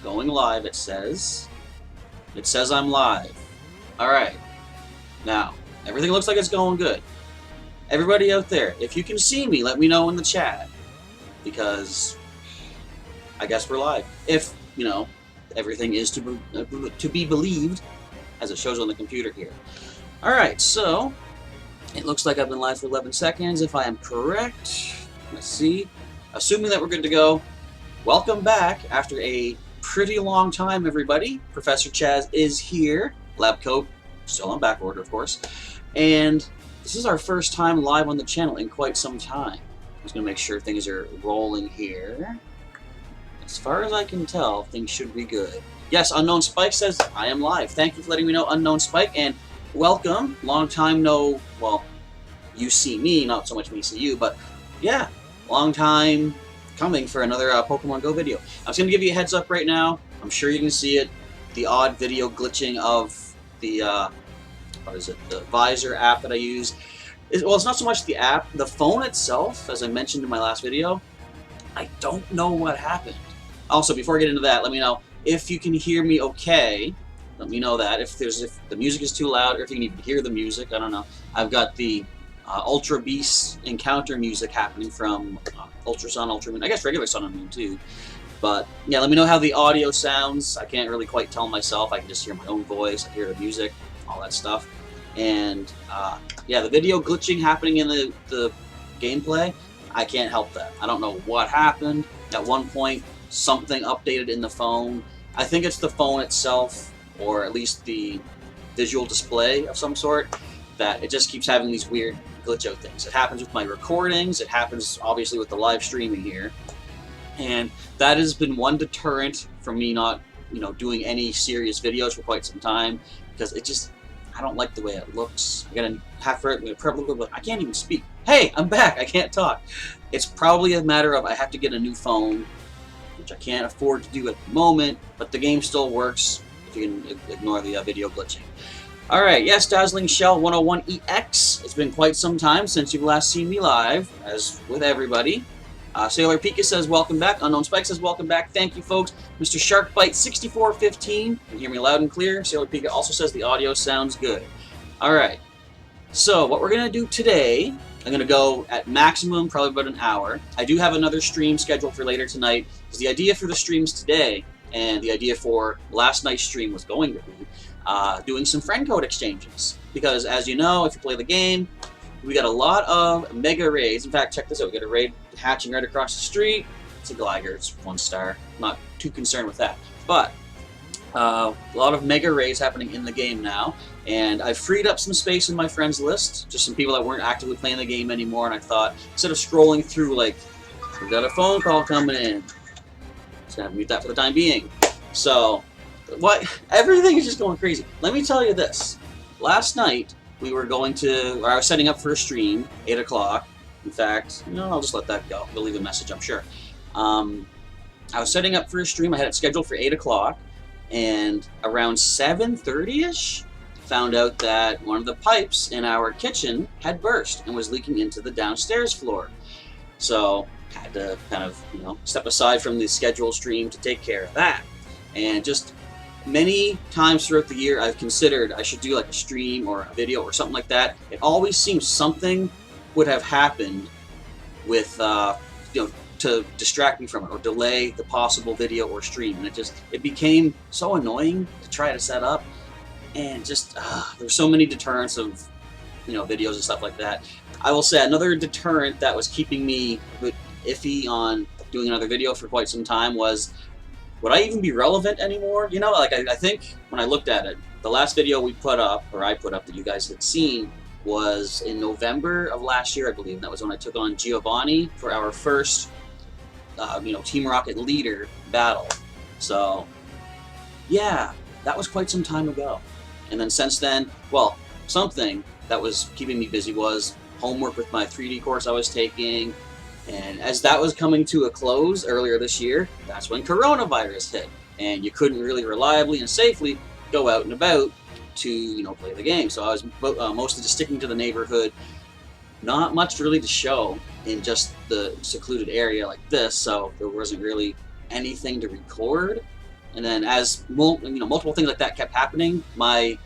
Going live, it says. It says I'm live. Alright. Now, everything looks like it's going good. Everybody out there, if you can see me, let me know in the chat. Because I guess we're live. If, you know, everything is to be believed, as it shows on the computer here. Alright, so it looks like I've been live for 11 seconds, if I am correct. Let's see. Assuming that we're good to go, welcome back after a pretty long time, everybody. Professor Chaz is here. Lab coat, still on back order, of course. And this is our first time live on the channel in quite some time. I'm just going to make sure things are rolling here. As far as I can tell, things should be good. Yes, Unknown Spike says, I am live. Thank you for letting me know, Unknown Spike, and welcome. Long time no, well, you see me, not so much me see you, but yeah, long time coming for another Pokemon Go video. I was going to give you a heads up right now. I'm sure you can see it. The odd video glitching of the, what is it, the Visor app that I use. Well, it's not so much the app. The phone itself, as I mentioned in my last video, I don't know what happened. Also, before I get into that, let me know if you can hear me okay. Let me know that. If the music is too loud, or if you can even hear the music, I don't know. I've got the Ultra Beast encounter music happening from Ultra Sun, Ultra Moon. I guess regular Sun and Moon too. But yeah, let me know how the audio sounds. I can't really quite tell myself. I can just hear my own voice. I hear the music, all that stuff. And yeah, the video glitching happening in the gameplay, I can't help that. I don't know what happened. At one point, something updated in the phone. I think it's the phone itself, or at least the visual display of some sort, that it just keeps having these weird glitch out things. It happens with my recordings. It happens obviously with the live streaming here. And that has been one deterrent from me not, you know, doing any serious videos for quite some time, because it just, I don't like the way it looks. I gotta I can't even speak. Hey, I'm back. I can't talk. It's probably a matter of I have to get a new phone, which I can't afford to do at the moment, but the game still works if you can ignore the video glitching. Alright, yes, Dazzling Shell 101EX. It's been quite some time since you've last seen me live, as with everybody. Sailor Pika says welcome back. Unknown Spike says welcome back. Thank you, folks. Mr. Sharkbite6415 can hear me loud and clear. Sailor Pika also says the audio sounds good. Alright, so what we're going to do today, I'm going to go at maximum probably about an hour. I do have another stream scheduled for later tonight, because the idea for the streams today and the idea for last night's stream was going to be doing some friend code exchanges. Because as you know, if you play the game, we got a lot of mega raids. In fact, check this out. We got a raid hatching right across the street. It's a Gligar. It's 1 star. Not too concerned with that. But a lot of mega raids happening in the game now. And I've freed up some space in my friends list. Just some people that weren't actively playing the game anymore. And I thought, instead of scrolling through like, we've got a phone call coming in. Just gonna have to mute that for the time being. So, everything is just going crazy. Let me tell you this. Last night, we were going to, or I was setting up for a stream, 8 o'clock. In fact, no, I'll just let that go. We'll leave a message, I'm sure. I was setting up for a stream. I had it scheduled for 8 o'clock. And around 7:30-ish, found out that one of the pipes in our kitchen had burst and was leaking into the downstairs floor. So, I had to kind of, you know, step aside from the scheduled stream to take care of that. And just many times throughout the year, I've considered I should do like a stream or a video or something like that. It always seems something would have happened with, you know, to distract me from it or delay the possible video or stream. And it became so annoying to try to set up. And just, there's so many deterrents of, you know, videos and stuff like that. I will say another deterrent that was keeping me a bit iffy on doing another video for quite some time was, would I even be relevant anymore? You know, like I think when I looked at it, the last video we put up, or I put up that you guys had seen, was in November of last year, I believe. That was when I took on Giovanni for our first, you know, Team Rocket leader battle. So, yeah, that was quite some time ago. And then since then, well, something that was keeping me busy was homework with my 3D course I was taking. And as that was coming to a close earlier this year, that's when coronavirus hit. And you couldn't really reliably and safely go out and about to, you know, play the game. So I was mostly just sticking to the neighborhood. Not much really to show in just the secluded area like this, so there wasn't really anything to record. And then as multiple things like that kept happening, I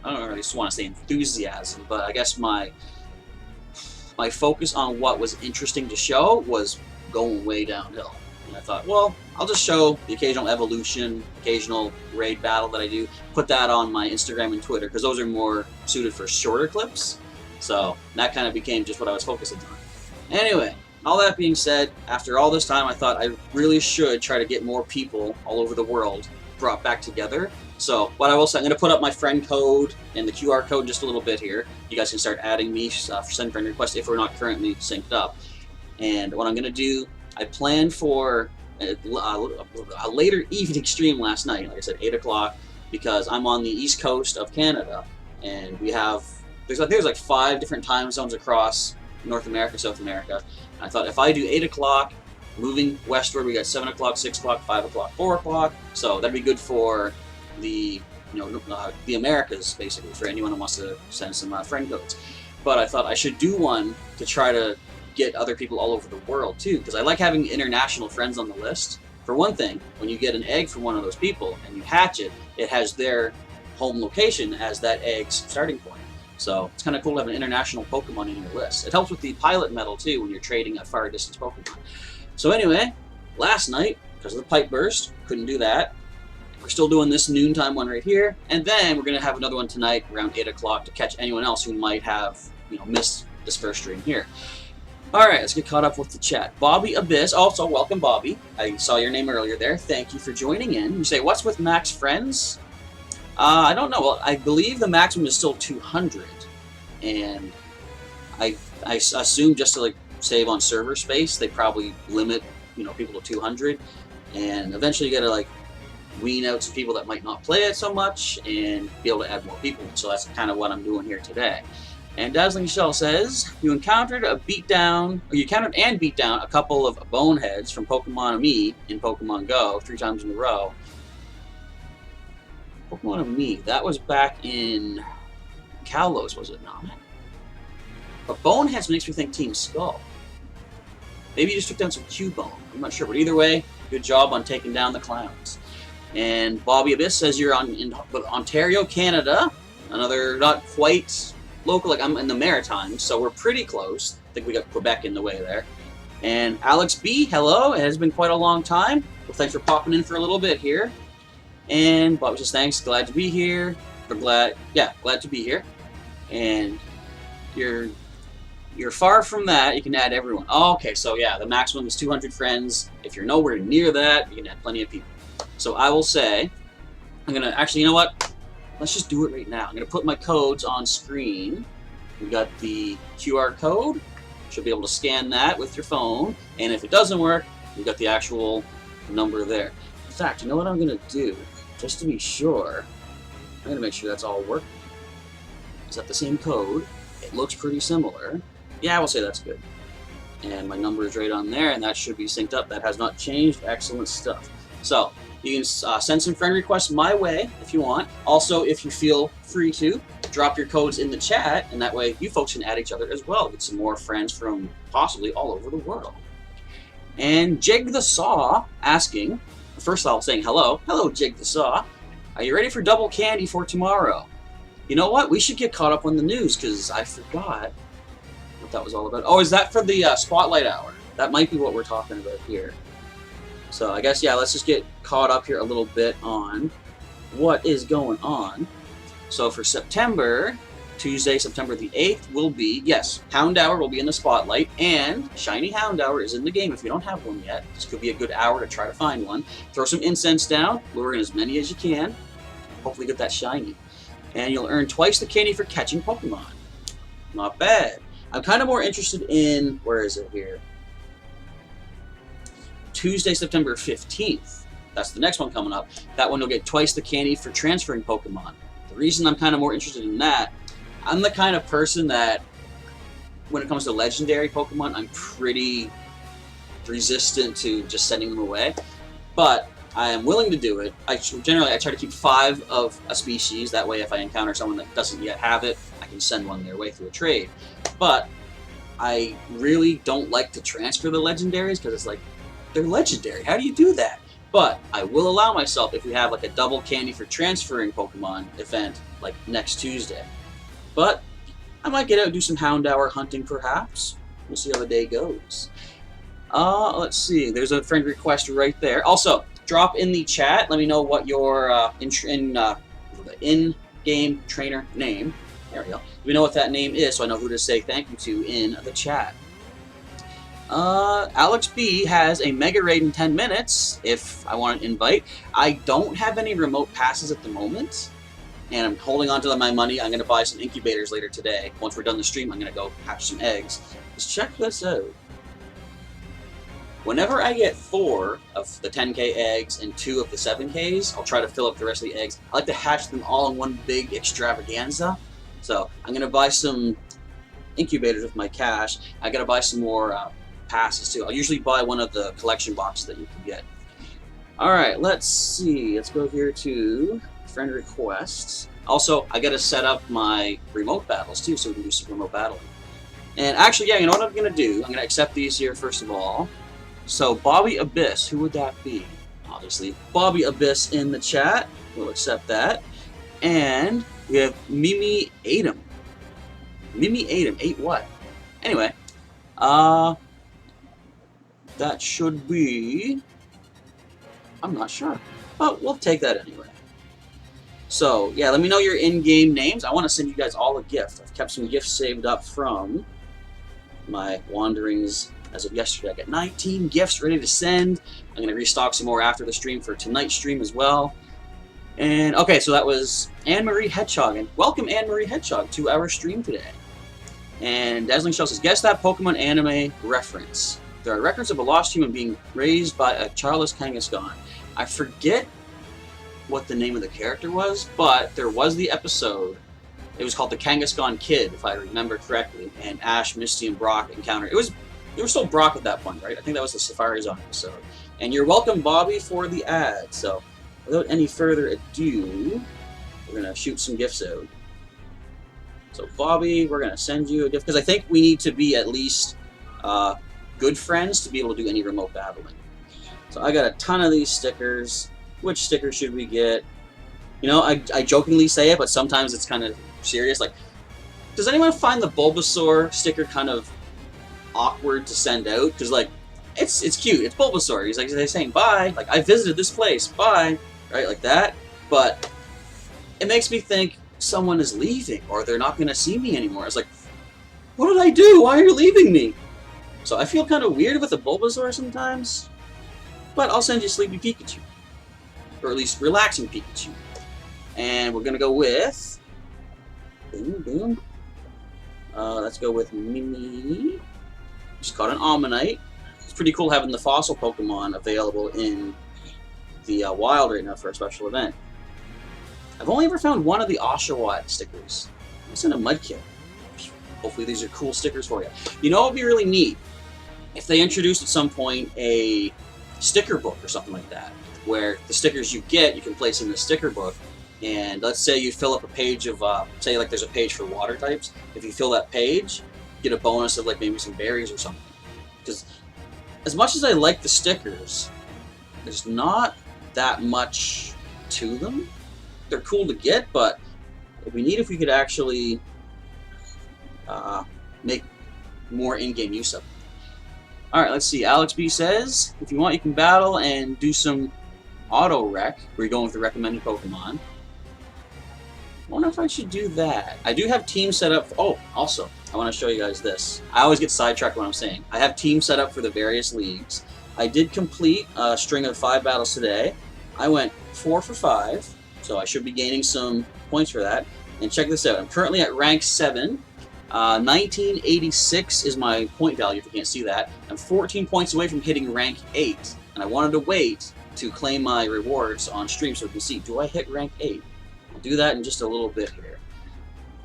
don't really want to say enthusiasm, but I guess my focus on what was interesting to show was going way downhill. And I thought, well, I'll just show the occasional evolution, occasional raid battle that I do, put that on my Instagram and Twitter, because those are more suited for shorter clips. So that kind of became just what I was focusing on. Anyway, all that being said, after all this time, I thought I really should try to get more people all over the world brought back together. So what I will say, I'm going to put up my friend code and the QR code in just a little bit here. You guys can start adding me, send friend requests if we're not currently synced up. And what I'm going to do, I planned for a later evening stream last night, like I said, 8 o'clock, because I'm on the east coast of Canada, and there's like 5 different time zones across North America, South America. And I thought if I do 8 o'clock, moving westward, we got 7 o'clock, 6 o'clock, 5 o'clock, 4 o'clock, so that'd be good for the Americas, basically, for anyone who wants to send some friend codes. But I thought I should do one to try to get other people all over the world too, because I like having international friends on the list. For one thing, when you get an egg from one of those people and you hatch it, it has their home location as that egg's starting point. So it's kind of cool to have an international Pokemon in your list. It helps with the pilot medal too when you're trading a far distance Pokemon. So anyway, last night, because of the pipe burst, couldn't do that. We're still doing this noontime one right here, and then we're going to have another one tonight around 8 o'clock to catch anyone else who might have missed this first stream here. Alright, let's get caught up with the chat. Bobby Abyss, also welcome Bobby. I saw your name earlier there. Thank you for joining in. You say, what's with max friends? I don't know. Well, I believe the maximum is still 200. And I assume just to like save on server space, they probably limit people to 200. And eventually you gotta like wean out some people that might not play it so much and be able to add more people. So that's kind of what I'm doing here today. And Dazzling Shell says, you encountered and beat down a couple of boneheads from Pokemon Me in Pokemon Go 3 times in a row. Pokemon Me, that was back in Kalos, was it not? But boneheads makes me think Team Skull. Maybe you just took down some Cubone. I'm not sure, but either way, good job on taking down the clowns. And Bobby Abyss says you're in Ontario, Canada. Another not quite local, like I'm in the Maritimes, so we're pretty close. I think we got Quebec in the way there. And Alex B, hello. It has been quite a long time. Well, thanks for popping in for a little bit here. And Bobby says thanks, glad to be here. Glad to be here. And you're far from that. You can add everyone. Oh, okay, so yeah, the maximum is 200 friends. If you're nowhere near that, you can add plenty of people. So I will say, I'm gonna actually, you know what? Let's just do it right now. I'm gonna put my codes on screen. We got the QR code. Should be able to scan that with your phone. And if it doesn't work, we got the actual number there. In fact, you know what I'm gonna do? Just to be sure, I'm gonna make sure that's all working. Is that the same code? It looks pretty similar. Yeah, we'll say that's good. And my number is right on there, and that should be synced up. That has not changed. Excellent stuff. So you can send some friend requests my way if you want. Also, if you feel free to, drop your codes in the chat, and that way you folks can add each other as well. Get some more friends from possibly all over the world. And Jig the Saw asking, first of all saying hello. Hello, Jig the Saw. Are you ready for double candy for tomorrow? You know what? We should get caught up on the news, because I forgot what that was all about. Oh, is that for the Spotlight Hour? That might be what we're talking about here. So I guess, yeah, let's just get caught up here a little bit on what is going on. So for September, Tuesday, September the 8th will be, yes, Hound Hour will be in the spotlight, and Shiny Hound Hour is in the game if you don't have one yet. This could be a good hour to try to find one. Throw some incense down, lure in as many as you can, hopefully get that shiny. And you'll earn twice the candy for catching Pokemon. Not bad. I'm kind of more interested in, where is it here? Tuesday, September 15th. That's the next one coming up. That one you'll get twice the candy for transferring Pokemon. The reason I'm kind of more interested in that, I'm the kind of person that, when it comes to legendary Pokemon, I'm pretty resistant to just sending them away. But I am willing to do it. Generally, I try to keep 5 of a species. That way, if I encounter someone that doesn't yet have it, I can send one their way through a trade. But I really don't like to transfer the legendaries, because it's like, they're legendary. How do you do that? But I will allow myself if we have like a double candy for transferring Pokemon event like next Tuesday. But I might get out and do some Houndour hunting perhaps. We'll see how the day goes. Let's see. There's a friend request right there. Also, drop in the chat. Let me know what your in-game trainer name. There we go. Let me know what that name is so I know who to say thank you to in the chat. Alex B has a Mega Raid in 10 minutes if I want an invite. I don't have any remote passes at the moment, and I'm holding on to my money. I'm going to buy some incubators later today. Once we're done the stream, I'm going to go hatch some eggs. Let's check this out. Whenever I get 4 of the 10k eggs and 2 of the 7ks, I'll try to fill up the rest of the eggs. I like to hatch them all in one big extravaganza. So I'm going to buy some incubators with my cash. I got to buy some more passes too. I'll usually buy one of the collection boxes that you can get. Alright, let's see. Let's go here to friend requests. Also, I got to set up my remote battles too so we can do some remote battling. And actually, yeah, you know what I'm going to do? I'm going to accept these here first of all. So, Bobby Abyss, who would that be? Obviously, Bobby Abyss in the chat. We'll accept that. And we have Mimi Atom. Mimi Atom, 8 what? Anyway, that should be... I'm not sure. But we'll take that anyway. So, yeah, let me know your in-game names. I want to send you guys all a gift. I've kept some gifts saved up from my wanderings as of yesterday. I got 19 gifts ready to send. I'm going to restock some more after the stream for tonight's stream as well. And, okay, so that was Anne-Marie Hedgehog. And welcome, Anne-Marie Hedgehog, to our stream today. And Dazzling Shell says, guess that Pokemon anime reference. There are records of a lost human being raised by a childless Kangaskhan. I forget what the name of the character was, but there was the episode. It was called The Kangaskhan Kid, if I remember correctly. And Ash, Misty, and Brock encountered. It was still Brock at that point, right? I think that was the Safari Zone episode. And you're welcome, Bobby, for the ad. So, without any further ado, we're going to shoot some gifts out. So, Bobby, we're going to send you a gift. Because I think we need to be at least good friends to be able to do any remote battling. So, I got a ton of these stickers. Which sticker should we get? You know, I jokingly say it, but sometimes it's kind of serious. Like, does anyone find the Bulbasaur sticker kind of awkward to send out? Because, like, it's cute. It's Bulbasaur. He's like saying bye. Like, I visited this place. Bye. Right? Like that. But it makes me think someone is leaving or they're not going to see me anymore. It's like, what did I do? Why are you leaving me? So I feel kind of weird with the Bulbasaur sometimes. But I'll send you Sleepy Pikachu. Or at least Relaxing Pikachu. And we're going to go with... Boom, boom. Let's go with Mimi. Just caught an Ammonite. It's pretty cool having the fossil Pokemon available in the wild right now for a special event. I've only ever found one of the Oshawott stickers. It's in a Mudkip. Hopefully these are cool stickers for you. You know what would be really neat? If they introduced at some point a sticker book or something like that, where the stickers you get, you can place in the sticker book. And let's say you fill up a page of, say like there's a page for water types. If you fill that page, you get a bonus of like maybe some berries or something. Because as much as I like the stickers, there's not that much to them. They're cool to get, but it'd be neat if we could actually make more in-game use of them. Alright, let's see. Alex B says, if you want, you can battle and do some auto-rec, where you're going with the recommended Pokemon. I wonder if I should do that. I do have teams set up. Oh, also, I want to show you guys this. I always get sidetracked when I'm saying. I have teams set up for the various leagues. I did complete a string of 5 battles today. I went 4 for 5, so I should be gaining some points for that. And check this out. I'm currently at rank 7. 1986 is my point value, if you can't see that. I'm 14 points away from hitting rank 8. And I wanted to wait to claim my rewards on stream so we can see, do I hit rank 8? I'll do that in just a little bit here.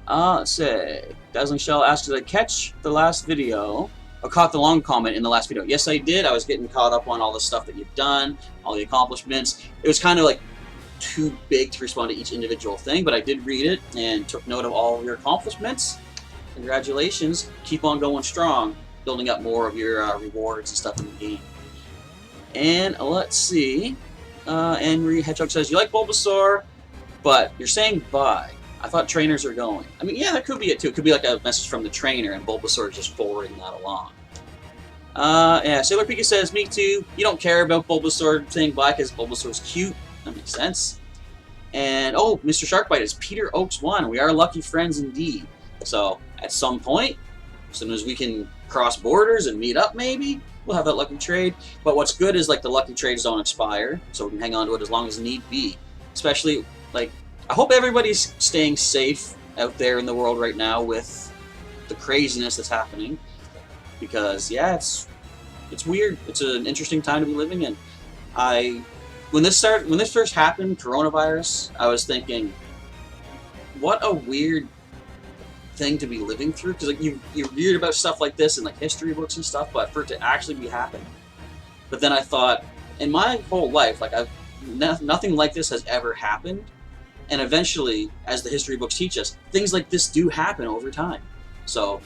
Let's see. Dazzling Shell asked, did I catch the last video? Or caught the long comment in the last video? Yes, I did. I was getting caught up on all the stuff that you've done, all the accomplishments. It was kind of like too big to respond to each individual thing, but I did read it and took note of all of your accomplishments. Congratulations. Keep on going strong, building up more of your rewards and stuff in the game. And let's see. Henry Hedgehog says, you like Bulbasaur, but you're saying bye. I thought trainers are going. I mean, yeah, that could be it too. It could be like a message from the trainer and Bulbasaur is just forwarding that along. Yeah, Sailor Pika says, me too. You don't care about Bulbasaur saying bye because Bulbasaur's cute. That makes sense. And, oh, Mr. Sharkbite is Peter Oaks 1. We are lucky friends indeed. So, at some point, as soon as we can cross borders and meet up maybe, we'll have that lucky trade. But what's good is, like, the lucky trades don't expire, so we can hang on to it as long as need be. Especially, like, I hope everybody's staying safe out there in the world right now with the craziness that's happening. Because, yeah, it's weird. It's an interesting time to be living in. When this first happened, coronavirus, I was thinking, what a weird thing to be living through. Because like you read about stuff like this in like history books and stuff, but for it to actually be happening. But then I thought, in my whole life, like nothing like this has ever happened. And eventually, as the history books teach us, things like this do happen over time. So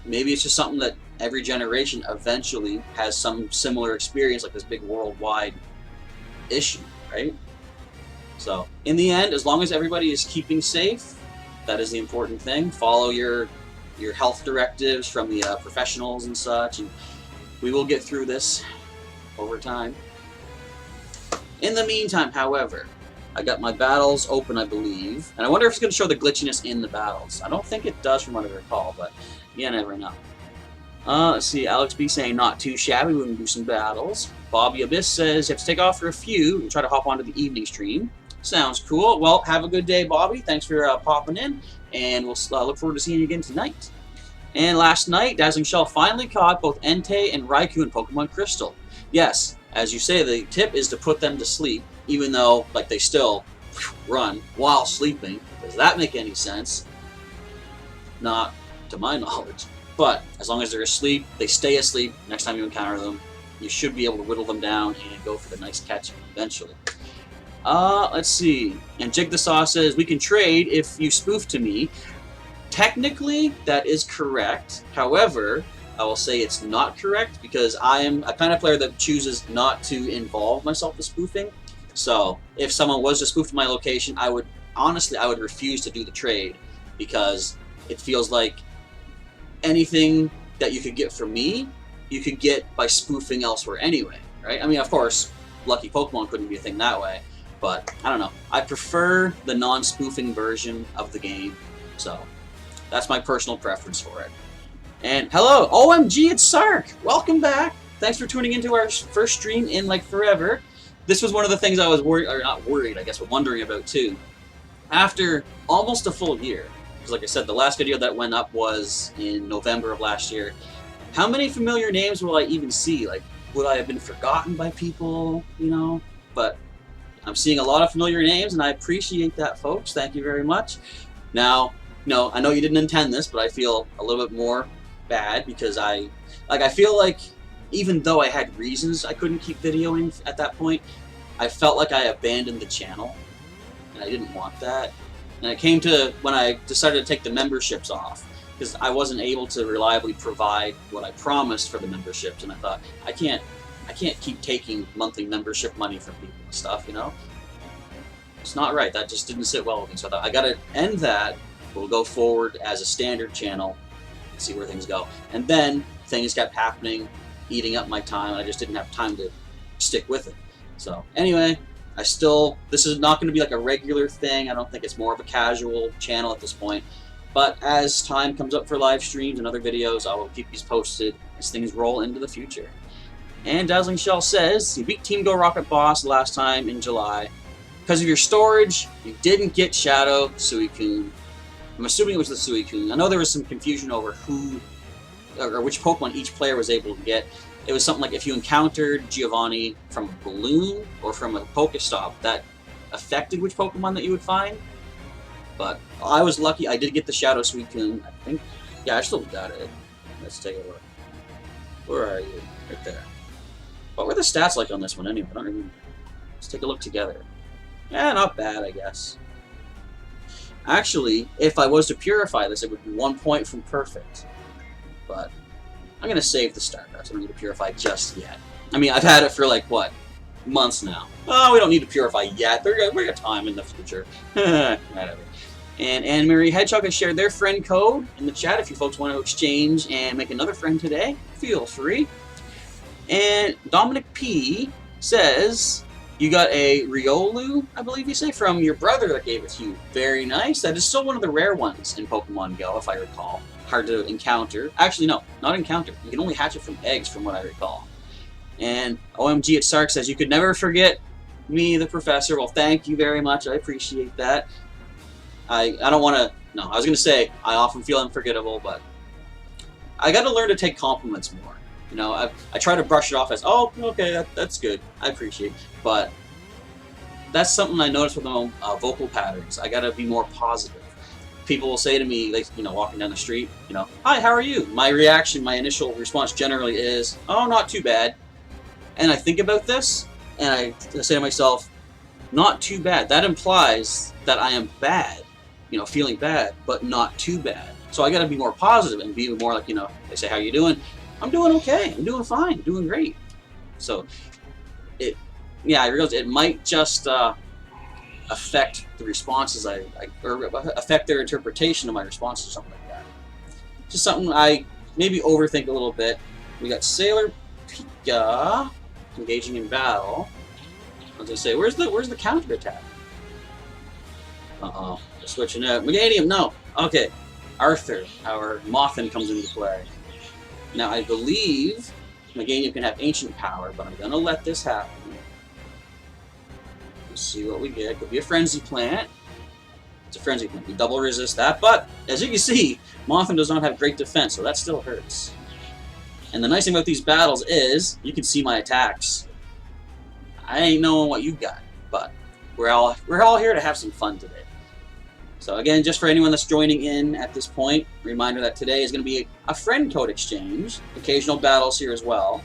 maybe it's just something that every generation eventually has some similar experience, like this big worldwide issue, right? So in the end, as long as everybody is keeping safe, that is the important thing. Follow your health directives from the professionals and such, and we will get through this over time. In the meantime, however, I got my battles open, I believe, and I wonder if it's going to show the glitchiness in the battles. I don't think it does from what I recall, but you never know. Let's see, Alex B saying not too shabby, we can do some battles. Bobby Abyss says you have to take off for a few and try to hop onto the evening stream. Sounds cool. Well, have a good day, Bobby. Thanks for popping in, and we'll look forward to seeing you again tonight. And last night, Dazzling Shell finally caught both Entei and Raikou in Pokemon Crystal. Yes, as you say, the tip is to put them to sleep, even though like they still run while sleeping. Does that make any sense? Not to my knowledge. But as long as they're asleep, they stay asleep. Next time you encounter them, you should be able to whittle them down and go for the nice catch eventually. Let's see. And Jig the Saw says, we can trade if you spoof to me. Technically, that is correct. However, I will say it's not correct because I am a kind of player that chooses not to involve myself with spoofing. So if someone was to spoof my location, I would refuse to do the trade because it feels like anything that you could get from me, you could get by spoofing elsewhere anyway, right? I mean, of course, Lucky Pokemon couldn't be a thing that way, but I don't know. I prefer the non-spoofing version of the game, so that's my personal preference for it. And hello, OMG, it's Sark! Welcome back! Thanks for tuning into our first stream in like forever. This was one of the things I was worried, or not worried, I guess, but wondering about too. After almost a full year, because like I said, the last video that went up was in November of last year. How many familiar names will I even see? Like, would I have been forgotten by people, you know? But I'm seeing a lot of familiar names, and I appreciate that, folks. Thank you very much. Now, no, I know you didn't intend this, but I feel a little bit more bad because I feel like even though I had reasons I couldn't keep videoing at that point, I felt like I abandoned the channel, and I didn't want that. And it came to when I decided to take the memberships off, because I wasn't able to reliably provide what I promised for the memberships, and I thought, I can't keep taking monthly membership money from people and stuff, you know? It's not right. That just didn't sit well with me, so I thought, I gotta end that. We'll go forward as a standard channel and see where things go. And then things kept happening, eating up my time, and I just didn't have time to stick with it. So anyway, this is not going to be like a regular thing. I don't think it's more of a casual channel at this point. But as time comes up for live streams and other videos, I will keep you posted as things roll into the future. And Dazzling Shell says, you beat Team Go Rocket Boss last time in July. Because of your storage, you didn't get Shadow Suicune. I'm assuming it was the Suicune. I know there was some confusion over who, or which Pokemon each player was able to get. It was something like if you encountered Giovanni from a balloon or from a Pokestop, that affected which Pokemon that you would find. But I was lucky. I did get the Shadow Suicune, I think. Yeah, I still got it. Let's take a look. Where are you? Right there. What were the stats like on this one anyway? I don't remember. Let's take a look together. Yeah, not bad, I guess. Actually, if I was to purify this, it would be 1 point from perfect. But I'm going to save the Stardust. I don't need to purify just yet. I mean, I've had it for like, what, months now. Oh, we don't need to purify yet. We got time in the future. Whatever. And Anne-Marie Hedgehog has shared their friend code in the chat. If you folks want to exchange and make another friend today, feel free. And Dominic P says, you got a Riolu, I believe you say, from your brother that gave it to you. Very nice. That is still one of the rare ones in Pokemon Go, if I recall. Hard to encounter. Actually, no, not encounter. You can only hatch it from eggs, from what I recall. And OMG at Sark says, you could never forget me, the professor. Well, thank you very much. I appreciate that. I don't want to... No, I was going to say, I often feel unforgettable, but I got to learn to take compliments more. You know, I try to brush it off as, oh, okay, that's good. I appreciate it. But that's something I noticed with my own vocal patterns. I got to be more positive. People will say to me, like, you know, walking down the street, you know, hi, how are you? My reaction, my initial response generally is, oh, not too bad. And I think about this, and I say to myself, not too bad. That implies that I am bad. You know, feeling bad, but not too bad. So I got to be more positive and be more like, you know, they say, how you doing? I'm doing okay. I'm doing fine. Doing great. So, yeah, I realized it might just affect the responses or affect their interpretation of my responses or something like that. Just something I maybe overthink a little bit. We got Sailor Pika engaging in battle. I was gonna say, where's the counter attack? Uh-oh. Switching out. Meganium, no. Okay. Arthur, our Mothin, comes into play. Now, I believe Meganium can have ancient power, but I'm going to let this happen. Let's see what we get. Could be a Frenzy Plant. It's a Frenzy Plant. We double resist that, but as you can see, Mothin does not have great defense, so that still hurts. And the nice thing about these battles is, you can see my attacks. I ain't knowing what you got, but we're all here to have some fun today. So again, just for anyone that's joining in at this point, reminder that today is going to be a friend code exchange, occasional battles here as well.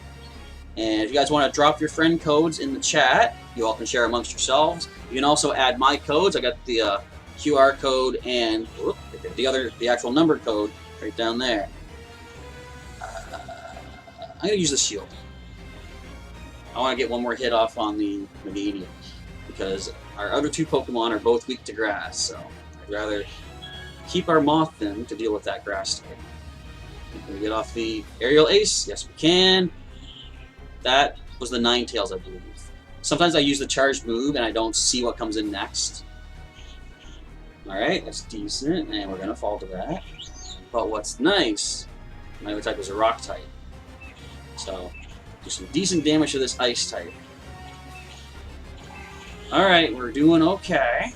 And if you guys want to drop your friend codes in the chat, you all can share amongst yourselves. You can also add my codes. I got the QR code and the actual number code right down there. I'm going to use the shield. I want to get one more hit off on the Meganium because our other two Pokemon are both weak to grass, so I'd rather keep our Mothin to deal with that grass type. Can we get off the Aerial Ace? Yes, we can. That was the Ninetales, I believe. Sometimes I use the charged move and I don't see what comes in next. Alright, that's decent, and we're going to fall to that. But what's nice, my other type is a Rock type. So, do some decent damage to this Ice type. Alright, we're doing okay.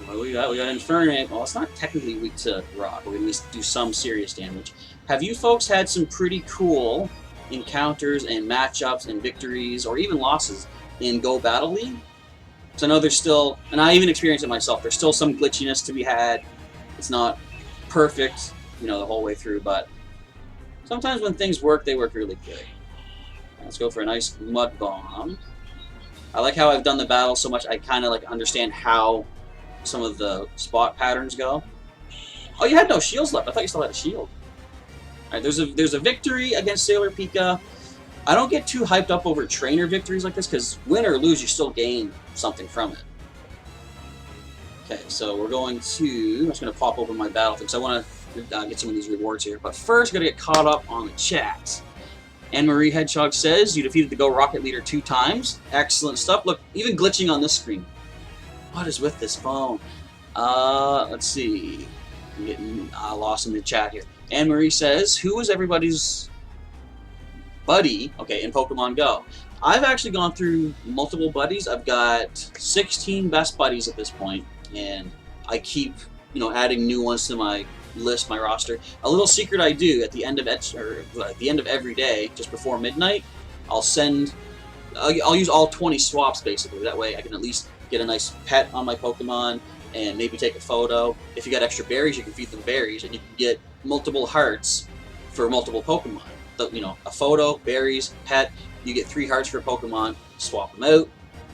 What do we got? We got Infernape. Well, it's not technically weak to Rock, but we at least do some serious damage. Have you folks had some pretty cool encounters and matchups and victories, or even losses, in Go Battle League? Because I know there's still, and I even experienced it myself, there's still some glitchiness to be had. It's not perfect, you know, the whole way through, but sometimes when things work, they work really good. Let's go for a nice Mud Bomb. I like how I've done the battle so much I kind of like understand how some of the spot patterns go. Oh, you had no shields left. I thought you still had a shield. Alright, there's a victory against Sailor Pika. I don't get too hyped up over trainer victories like this, because win or lose, you still gain something from it. Okay, so we're going to... I'm just going to pop open my battle because I want to get some of these rewards here. But first, got to get caught up on the chat. Anne-Marie Hedgehog says, you defeated the Go Rocket Leader 2 times. Excellent stuff. Look, even glitching on this screen. What is with this phone? Let's see. I'm getting lost in the chat here. Anne-Marie says, who is everybody's buddy, okay, in Pokemon Go? I've actually gone through multiple buddies. I've got 16 best buddies at this point, and I keep, you know, adding new ones to my list, my roster. A little secret I do at the end of every day, just before midnight, I'll use all 20 swaps basically. That way I can at least get a nice pet on my Pokemon and maybe take a photo. If you got extra berries, you can feed them berries, and you can get multiple hearts for multiple Pokemon. You know, a photo, berries, pet, you get 3 hearts for a Pokemon, swap them out,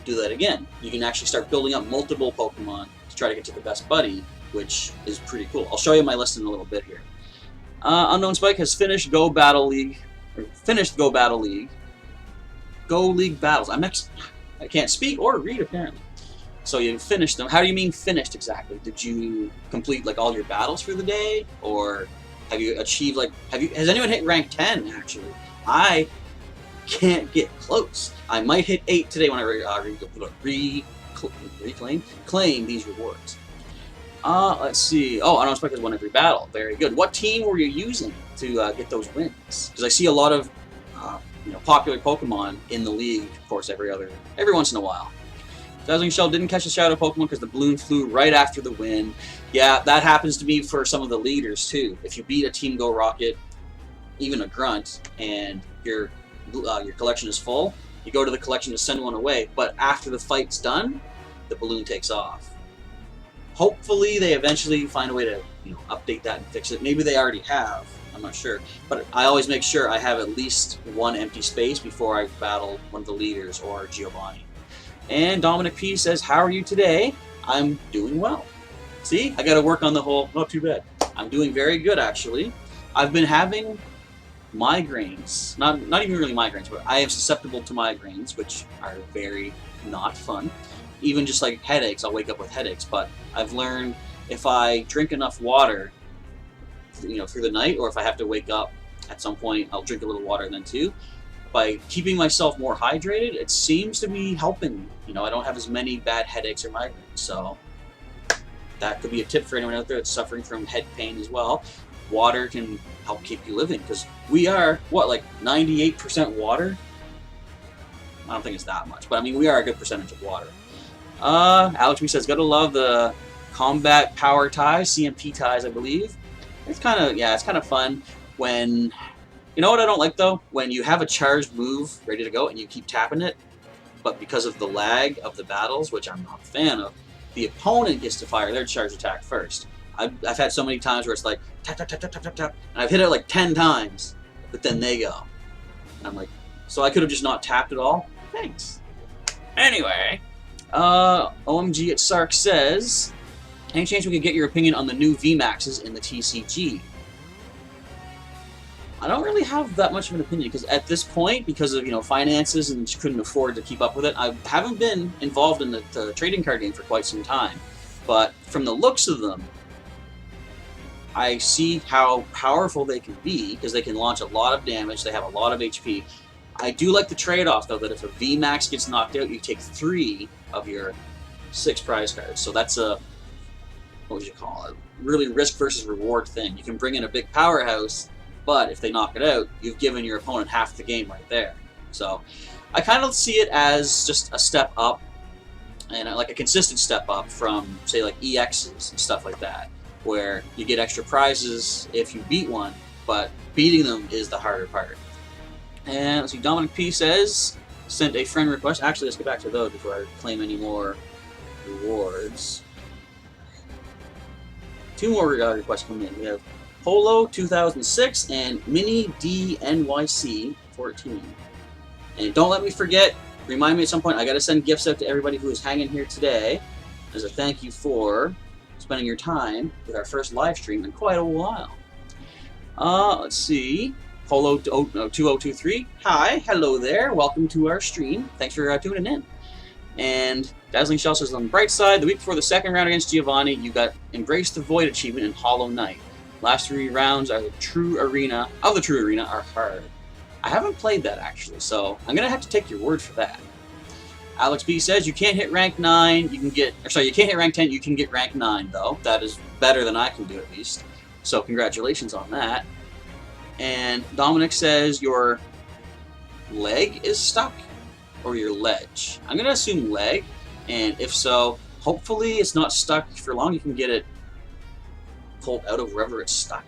do that again. You can actually start building up multiple Pokemon to try to get to the best buddy, which is pretty cool. I'll show you my list in a little bit here. Unknown Spike has finished Go Battle League. Go League battles. I can't speak or read apparently. So you finished them. How do you mean finished exactly? Did you complete like all your battles for the day, or have you achieved like has anyone hit rank 10 actually? I can't get close. I might hit 8 today when I claim these rewards. Let's see. Oh, I don't expect there's one every battle. Very good. What team were you using to get those wins? Because I see a lot of popular Pokemon in the league, of course, every once in a while. Dazzling Shell didn't catch the Shadow Pokemon because the balloon flew right after the win. Yeah, that happens to me for some of the leaders too. If you beat a Team Go Rocket, even a Grunt, and your collection is full, you go to the collection to send one away, but after the fight's done, the balloon takes off. Hopefully they eventually find a way to update that and fix it. Maybe they already have, I'm not sure. But I always make sure I have at least one empty space before I battle one of the leaders or Giovanni. And Dominic P says, how are you today? I'm doing well. See, I gotta work on the whole, not too bad. I'm doing very good actually. I've been having migraines, not even really migraines, but I am susceptible to migraines, which are very not fun. Even just like headaches, I'll wake up with headaches, but I've learned if I drink enough water, through the night, or if I have to wake up at some point, I'll drink a little water then too. By keeping myself more hydrated, it seems to be helping. I don't have as many bad headaches or migraines, so that could be a tip for anyone out there that's suffering from head pain as well. Water can help keep you living, because we are, like 98% water? I don't think it's that much, but I mean, we are a good percentage of water. Alex B says, gotta love the combat power ties, CMP ties, I believe. It's kind of fun when, you know what I don't like though? When you have a charged move ready to go and you keep tapping it, but because of the lag of the battles, which I'm not a fan of, the opponent gets to fire their charged attack first. I've had so many times where it's like, tap, tap, tap, tap, tap, tap, tap, and I've hit it like 10 times, but then they go. And I'm like, so I could have just not tapped it all? Thanks. Anyway, OMG at Sark says, any chance we could get your opinion on the new VMAXs in the TCG? I don't really have that much of an opinion, because at this point, because of finances and just couldn't afford to keep up with it, I haven't been involved in the trading card game for quite some time. But from the looks of them, I see how powerful they can be, because they can launch a lot of damage, they have a lot of HP. I do like the trade-off, though, that if a VMAX gets knocked out, you take 3 of your 6 prize cards. So that's a, what would you call it, really risk versus reward thing. You can bring in a big powerhouse, but if they knock it out, you've given your opponent half the game right there. So I kind of see it as just a step up, and like a consistent step up from, say, like EXs and stuff like that, where you get extra prizes if you beat one, but beating them is the harder part. And let's see, Dominic P says, sent a friend request. Actually, let's get back to those before I claim any more rewards. 2 more requests come in. We have Polo 2006 and Mini DNYC 14. And don't let me forget, remind me at some point, I gotta send gifts out to everybody who is hanging here today as a thank you for spending your time with our first live stream in quite a while. Let's see. Polo 2023. Hi, hello there. Welcome to our stream. Thanks for tuning in. And Dazzling Shell says, on the bright side, the week before the second round against Giovanni, you got Embrace the Void achievement in Hollow Knight. Last 3 rounds of the True Arena are hard. I haven't played that actually, so I'm gonna have to take your word for that. Alex B says you can't hit rank 9. You can't hit rank 10. You can get rank 9 though. That is better than I can do at least. So congratulations on that. And Dominic says your leg is stuck, or your ledge. I'm gonna assume leg, and if so, hopefully it's not stuck for long. You can get it pulled out of wherever it's stuck,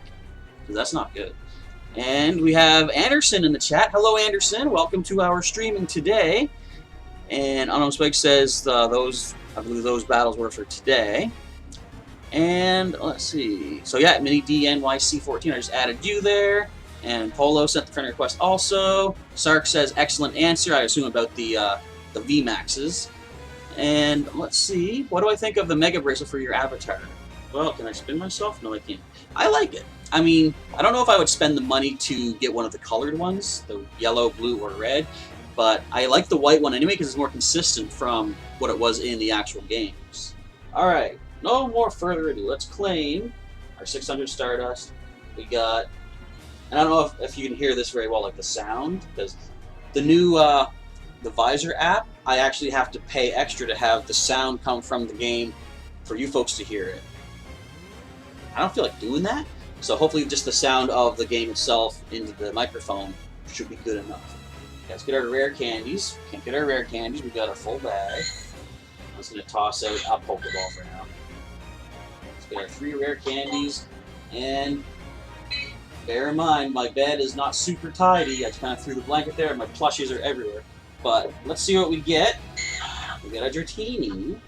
because that's not good. And we have Anderson in the chat. Hello, Anderson. Welcome to our streaming today. And Unknown Spike says I believe those battles were for today. And let's see. So yeah, Mini DNYC 14. I just added you there. And Polo sent the friend request also. Sark says excellent answer. I assume about the VMAXs. And let's see. What do I think of the Mega Bracelet for your avatar? Well, can I spin myself? No, I can't. I like it. I mean, I don't know if I would spend the money to get one of the colored ones, the yellow, blue, or red. but I like the white one anyway because it's more consistent from what it was in the actual games. Alright, no more further ado. Let's claim our 600 Stardust. We got, and I don't know if you can hear this very well, like the sound, because the new the Visor app, I actually have to pay extra to have the sound come from the game for you folks to hear it. I don't feel like doing that, so hopefully just the sound of the game itself into the microphone should be good enough. Okay, let's get our rare candies. Can't get our rare candies, we got our full bag. I'm just going to toss out a Pokeball for now. Let's get our 3 rare candies, and bear in mind, my bed is not super tidy. I just kind of threw the blanket there, and my plushies are everywhere. But let's see what we get. We got a Dratini.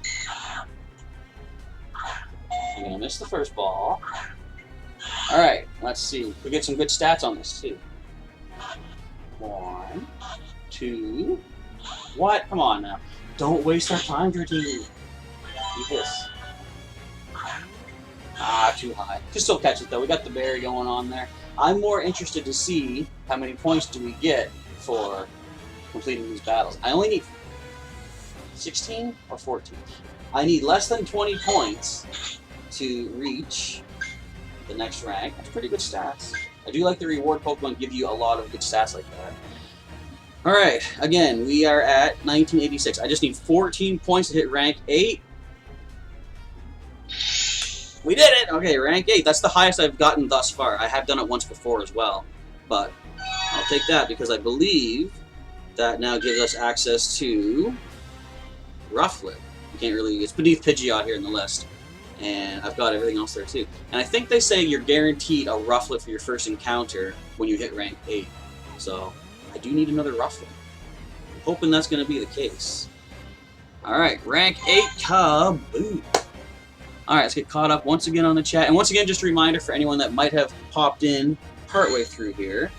I'm going to miss the first ball. Alright, let's see. We get some good stats on this, too. 1, 2. What? Come on now. Don't waste our time, Dratini. Do this. Ah, too high. Just still catch it, though. We got the berry going on there. I'm more interested to see how many points do we get for completing these battles. I only need 16 or 14. I need less than 20 points to reach the next rank. That's pretty good stats. I do like the reward Pokemon give you a lot of good stats like that. Alright, again, we are at 1986. I just need 14 points to hit rank 8. We did it! Okay, rank 8. That's the highest I've gotten thus far. I have done it once before as well. But I'll take that because I believe that now gives us access to Rufflet. You can't really... It's beneath Pidgeot here in the list. And I've got everything else there too. And I think they say you're guaranteed a Rufflet for your first encounter when you hit rank 8. So I do need another Rufflet. I'm hoping that's going to be the case. Alright, rank 8, kaboom! Alright, let's get caught up once again on the chat. And once again, just a reminder for anyone that might have popped in partway through here.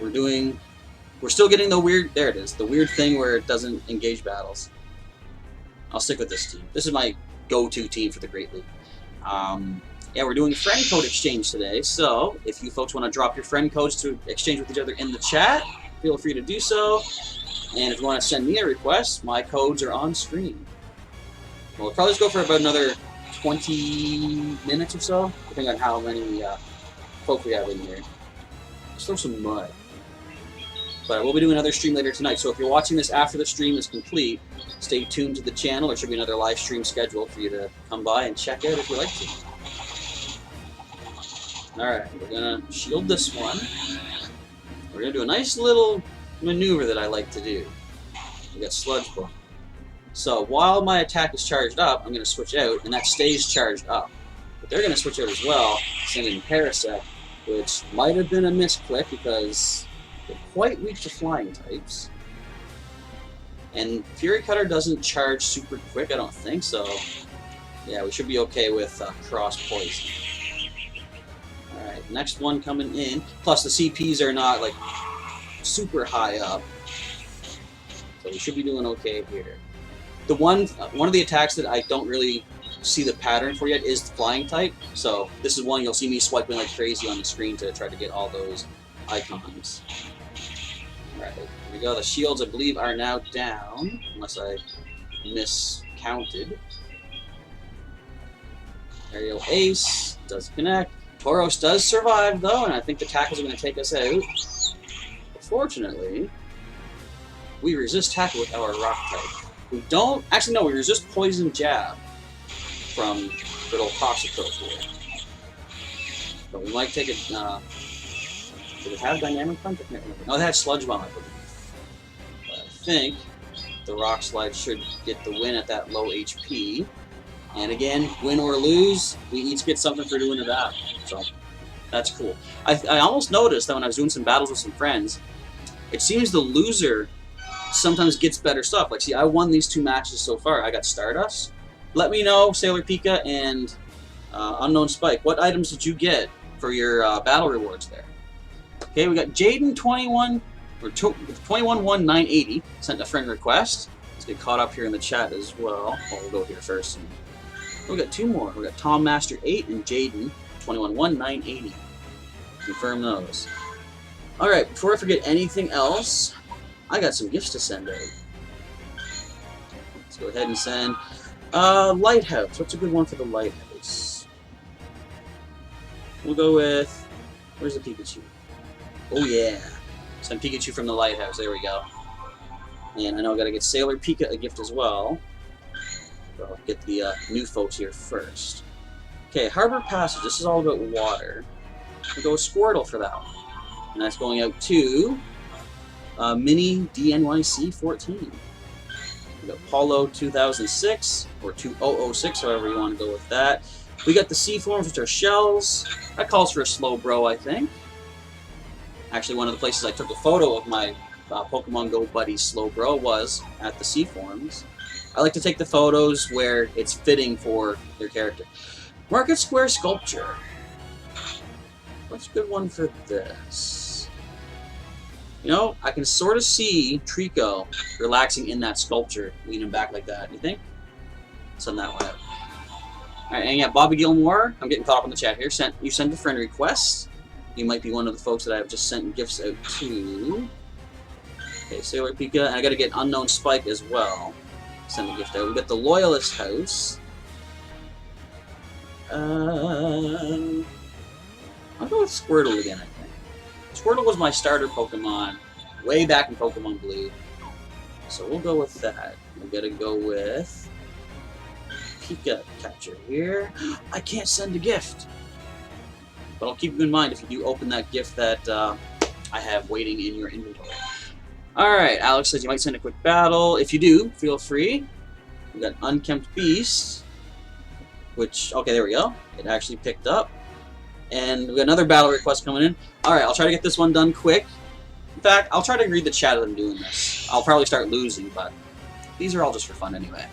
We're still getting the weird, there it is, the weird thing where it doesn't engage battles. I'll stick with this team. This is my go-to team for the Great League. Yeah, we're doing friend code exchange today, so if you folks want to drop your friend codes to exchange with each other in the chat, feel free to do so. And if you want to send me a request, my codes are on screen. We'll probably just go for about another 20 minutes or so, depending on how many folk we have in here. Let's throw some mud. But we'll be doing another stream later tonight, so if you're watching this after the stream is complete, stay tuned to the channel. There should be another live stream scheduled for you to come by and check out if you'd like to. Alright, we're going to shield this one. We're going to do a nice little maneuver that I like to do. We got Sludge Bomb. So while my attack is charged up, I'm going to switch out, and that stays charged up. But they're going to switch out as well, sending Parasect, which might have been a misclick because they're quite weak to flying types. And Fury Cutter doesn't charge super quick, I don't think, so yeah, we should be okay with Cross Poison. Alright, next one coming in. Plus the CPs are not like super high up, so we should be doing okay here. The one of the attacks that I don't really see the pattern for yet is the flying type, so this is one you'll see me swiping like crazy on the screen to try to get all those icons. Alright, here we go. The shields, I believe, are now down, unless I miscounted. Aerial Ace does connect. Tauros does survive, though, and I think the tackles are going to take us out. Fortunately, we resist tackle with our rock type. We don't... Actually, no, we resist Poison Jab from good old Toxicroak here. But we might take it... did it have Dynamic Punch? I can't remember. No, it had Sludge Bomb, I believe. But I think the Rock Slide should get the win at that low HP. And again, win or lose, we each get something for doing that. So, that's cool. I almost noticed that when I was doing some battles with some friends, it seems the loser sometimes gets better stuff. Like, see, I won these 2 matches so far. I got Stardust. Let me know, Sailor Pika and Unknown Spike, what items did you get for your battle rewards there? Okay, we got Jaden 21 or 211980 sent a friend request. Let's get caught up here in the chat as well. We'll go here first. We got 2 more. We got Tom Master 8 and Jaden 211980. Confirm those. All right, before I forget anything else, I got some gifts to send out. Let's go ahead and send Lighthouse. What's a good one for the Lighthouse? We'll go with, where's the Pikachu? Oh yeah, send Pikachu from the Lighthouse. There we go. And I know I gotta get Sailor Pika a gift as well. So I'll get the new folks here first. Okay, Harbor Passage. This is all about water. We'll go with Squirtle for that one. And that's going out to Mini DNYC 14. We got Paulo 2006 or 2006, however you want to go with that. We got the sea forms, which are shells. That calls for a Slowbro, I think. Actually, one of the places I took a photo of my Pokemon Go buddy Slowbro was at the sea forms. I like to take the photos where it's fitting for their character. Market Square Sculpture. What's a good one for this? You know, I can sort of see Trico relaxing in that sculpture, leaning back like that. You think? Send that one out. Alright, and yeah, Bobby Gilmore, I'm getting caught up in the chat here. You sent a friend request. You might be one of the folks that I've just sent gifts out to. Okay, Sailor Pika, and I gotta get Unknown Spike as well. Send a gift out. We got the Loyalist House. I'll go with Squirtle again, I think. Squirtle was my starter Pokemon way back in Pokemon Blue. So we'll go with that. We gotta go with Pika Catcher here. I can't send a gift. But I'll keep you in mind if you do open that gift that I have waiting in your inventory. Alright, Alex says you might send a quick battle. If you do, feel free. We got Unkempt Beast, which, okay, there we go. It actually picked up. And we got another battle request coming in. Alright, I'll try to get this one done quick. In fact, I'll try to read the chat as I'm doing this. I'll probably start losing, but these are all just for fun anyway.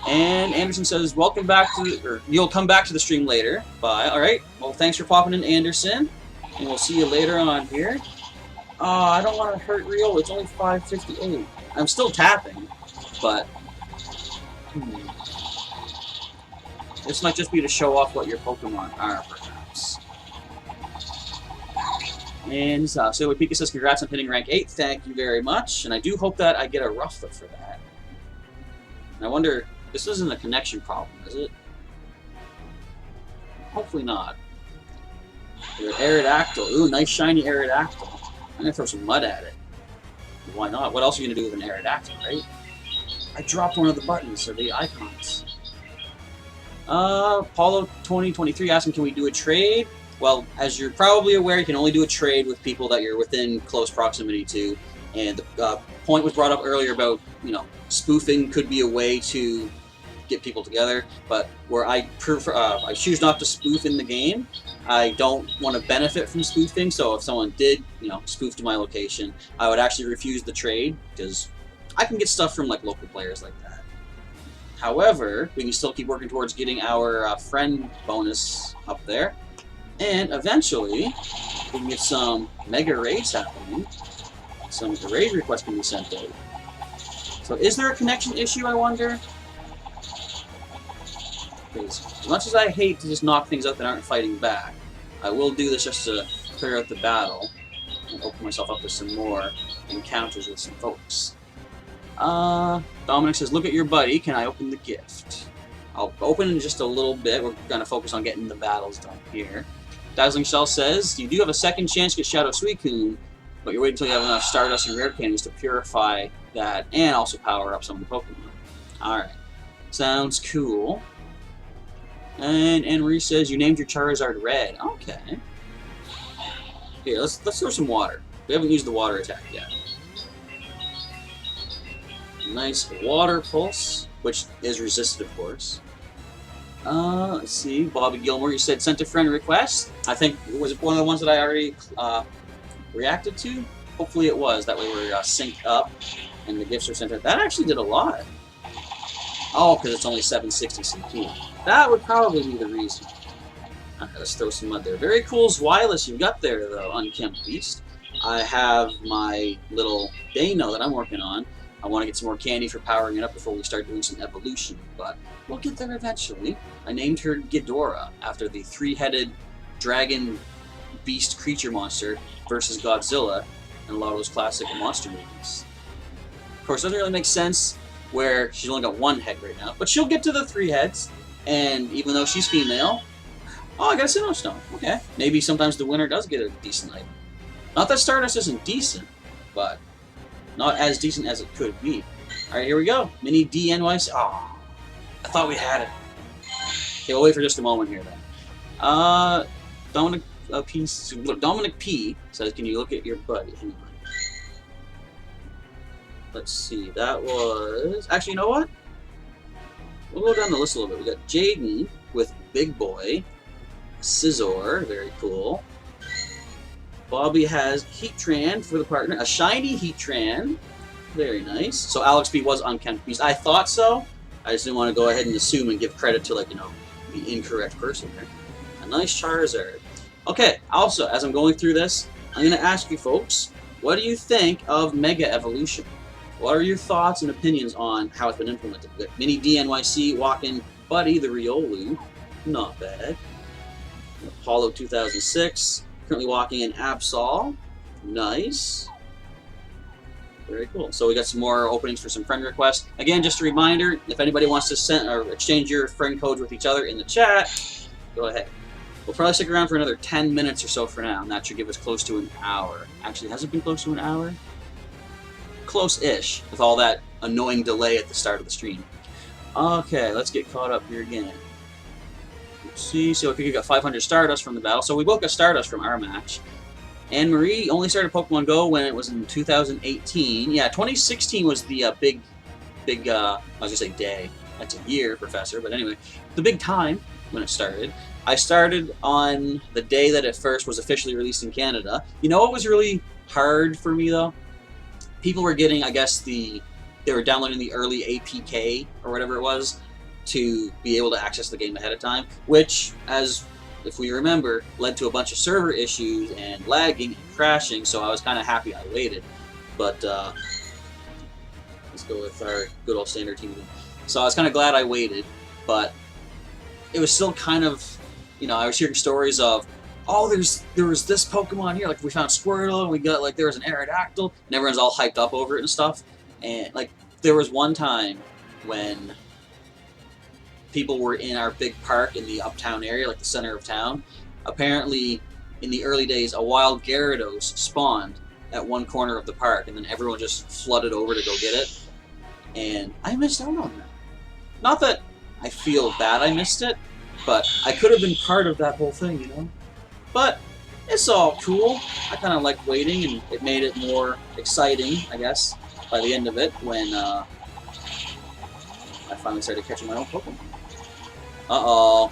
And Anderson says, welcome back to, or you'll come back to the stream later. Bye. Alright, well, thanks for popping in, Anderson. And we'll see you later on here. I don't want to hurt Rio. It's only 5:58. I'm still tapping, but this might just be to show off what your Pokemon are, perhaps. And Sailor Pika says, congrats on hitting rank 8. Thank you very much. And I do hope that I get a Rufflet for that. And I wonder, this isn't a connection problem, is it? Hopefully not. Aerodactyl. Ooh, nice shiny Aerodactyl. I'm going to throw some mud at it. Why not? What else are you going to do with an Aerodactyl, right? I dropped one of the buttons, or the icons. Paulo 2023 asking, can we do a trade? Well, as you're probably aware, you can only do a trade with people that you're within close proximity to. And the point was brought up earlier about, you know, spoofing could be a way to get people together, but where I prefer, I choose not to spoof in the game. I don't want to benefit from spoofing, so if someone did, you know, spoof to my location, I would actually refuse the trade, because I can get stuff from, like, local players like that. However, we can still keep working towards getting our friend bonus up there, and eventually, we can get some mega raids happening. Some raid requests can be sent out. So is there a connection issue, I wonder? As much as I hate to just knock things out that aren't fighting back, I will do this just to clear out the battle and open myself up to some more encounters with some folks. Dominic says, look at your buddy, can I open the gift? I'll open in just a little bit. We're going to focus on getting the battles done here. Dazzling Shell says, you do have a second chance to get Shadow Suicune, but you're waiting until you have enough Stardust and Rare Candies to purify that and also power up some of the Pokemon. Alright. Sounds cool. And Anne-Marie says, you named your Charizard Red. Okay. Here, let's throw some water. We haven't used the water attack yet. Nice water pulse, which is resisted, of course. Let's see. Bobby Gilmore, you said sent a friend request. I think, was it one of the ones that I already reacted to? Hopefully it was. That way we're synced up and the gifts are sent out. That actually did a lot. Oh, because it's only 760 CP. That would probably be the reason. Alright, let's throw some mud there. Very cool Zwilus you got there, though, Unkempt Beast. I have my little Dano that I'm working on. I want to get some more candy for powering it up before we start doing some evolution, but we'll get there eventually. I named her Ghidorah after the three-headed dragon beast creature monster versus Godzilla in a lot of those classic monster movies. Of course, it doesn't really make sense where she's only got 1 head right now, but she'll get to the 3 heads, and even though she's female, oh, I got a Sinnoh Stone. Okay, maybe sometimes the winner does get a decent item. Not that Stardust isn't decent, but not as decent as it could be. Alright, here we go. Mini DNYC. Oh, I thought we had it. Okay, we'll wait for just a moment here then. Dominic P says, can you look at your buddy? Hang on. Let's see, that was... Actually, you know what? We'll go down the list a little bit. We got Jaden with Big Boy. Scizor, very cool. Bobby has Heatran for the partner. A shiny Heatran. Very nice. So Alex B was Unkempt Beast. I thought so. I just didn't want to go ahead and assume and give credit to, like, you know, the incorrect person there. A nice Charizard. Okay, also, as I'm going through this, I'm going to ask you folks, what do you think of Mega Evolution? What are your thoughts and opinions on how it's been implemented? We got Mini DNYC, Walk-In Buddy, the Riolu. Not bad. Apollo 2006, currently walking in Absol. Nice. Very cool. So we got some more openings for some friend requests. Again, just a reminder, if anybody wants to send or exchange your friend codes with each other in the chat, go ahead. We'll probably stick around for another 10 minutes or so for now, and that should give us close to an hour. Actually, has it been close to an hour? Close-ish, with all that annoying delay at the start of the stream. Okay, let's get caught up here again. Let's see, so we got 500 Stardust from the battle. So we both got Stardust from our match. Anne-Marie only started Pokemon Go when it was in 2018. Yeah, 2016 was the big, I was going to say day. That's a year, Professor, but anyway, the big time when it started. I started on the day that it first was officially released in Canada. You know what was really hard for me, though? People were getting, I guess, they were downloading the early APK, or whatever it was, to be able to access the game ahead of time, which, as if we remember, led to a bunch of server issues and lagging and crashing, so I was kind of happy I waited. But, let's go with our good old standard team. So I was kind of glad I waited, but it was still kind of, you know, I was hearing stories of, oh, there was this Pokemon here, like we found Squirtle, and we got, like, there was an Aerodactyl, and everyone's all hyped up over it and stuff. And, like, there was one time when people were in our big park in the uptown area, like the center of town. Apparently, in the early days, a wild Gyarados spawned at one corner of the park, and then everyone just flooded over to go get it. And I missed out on that. Not that I feel bad I missed it, but I could have been part of that whole thing, you know? But it's all cool. I kind of like waiting, and it made it more exciting, I guess, by the end of it, when I finally started catching my own Pokemon. Uh-oh.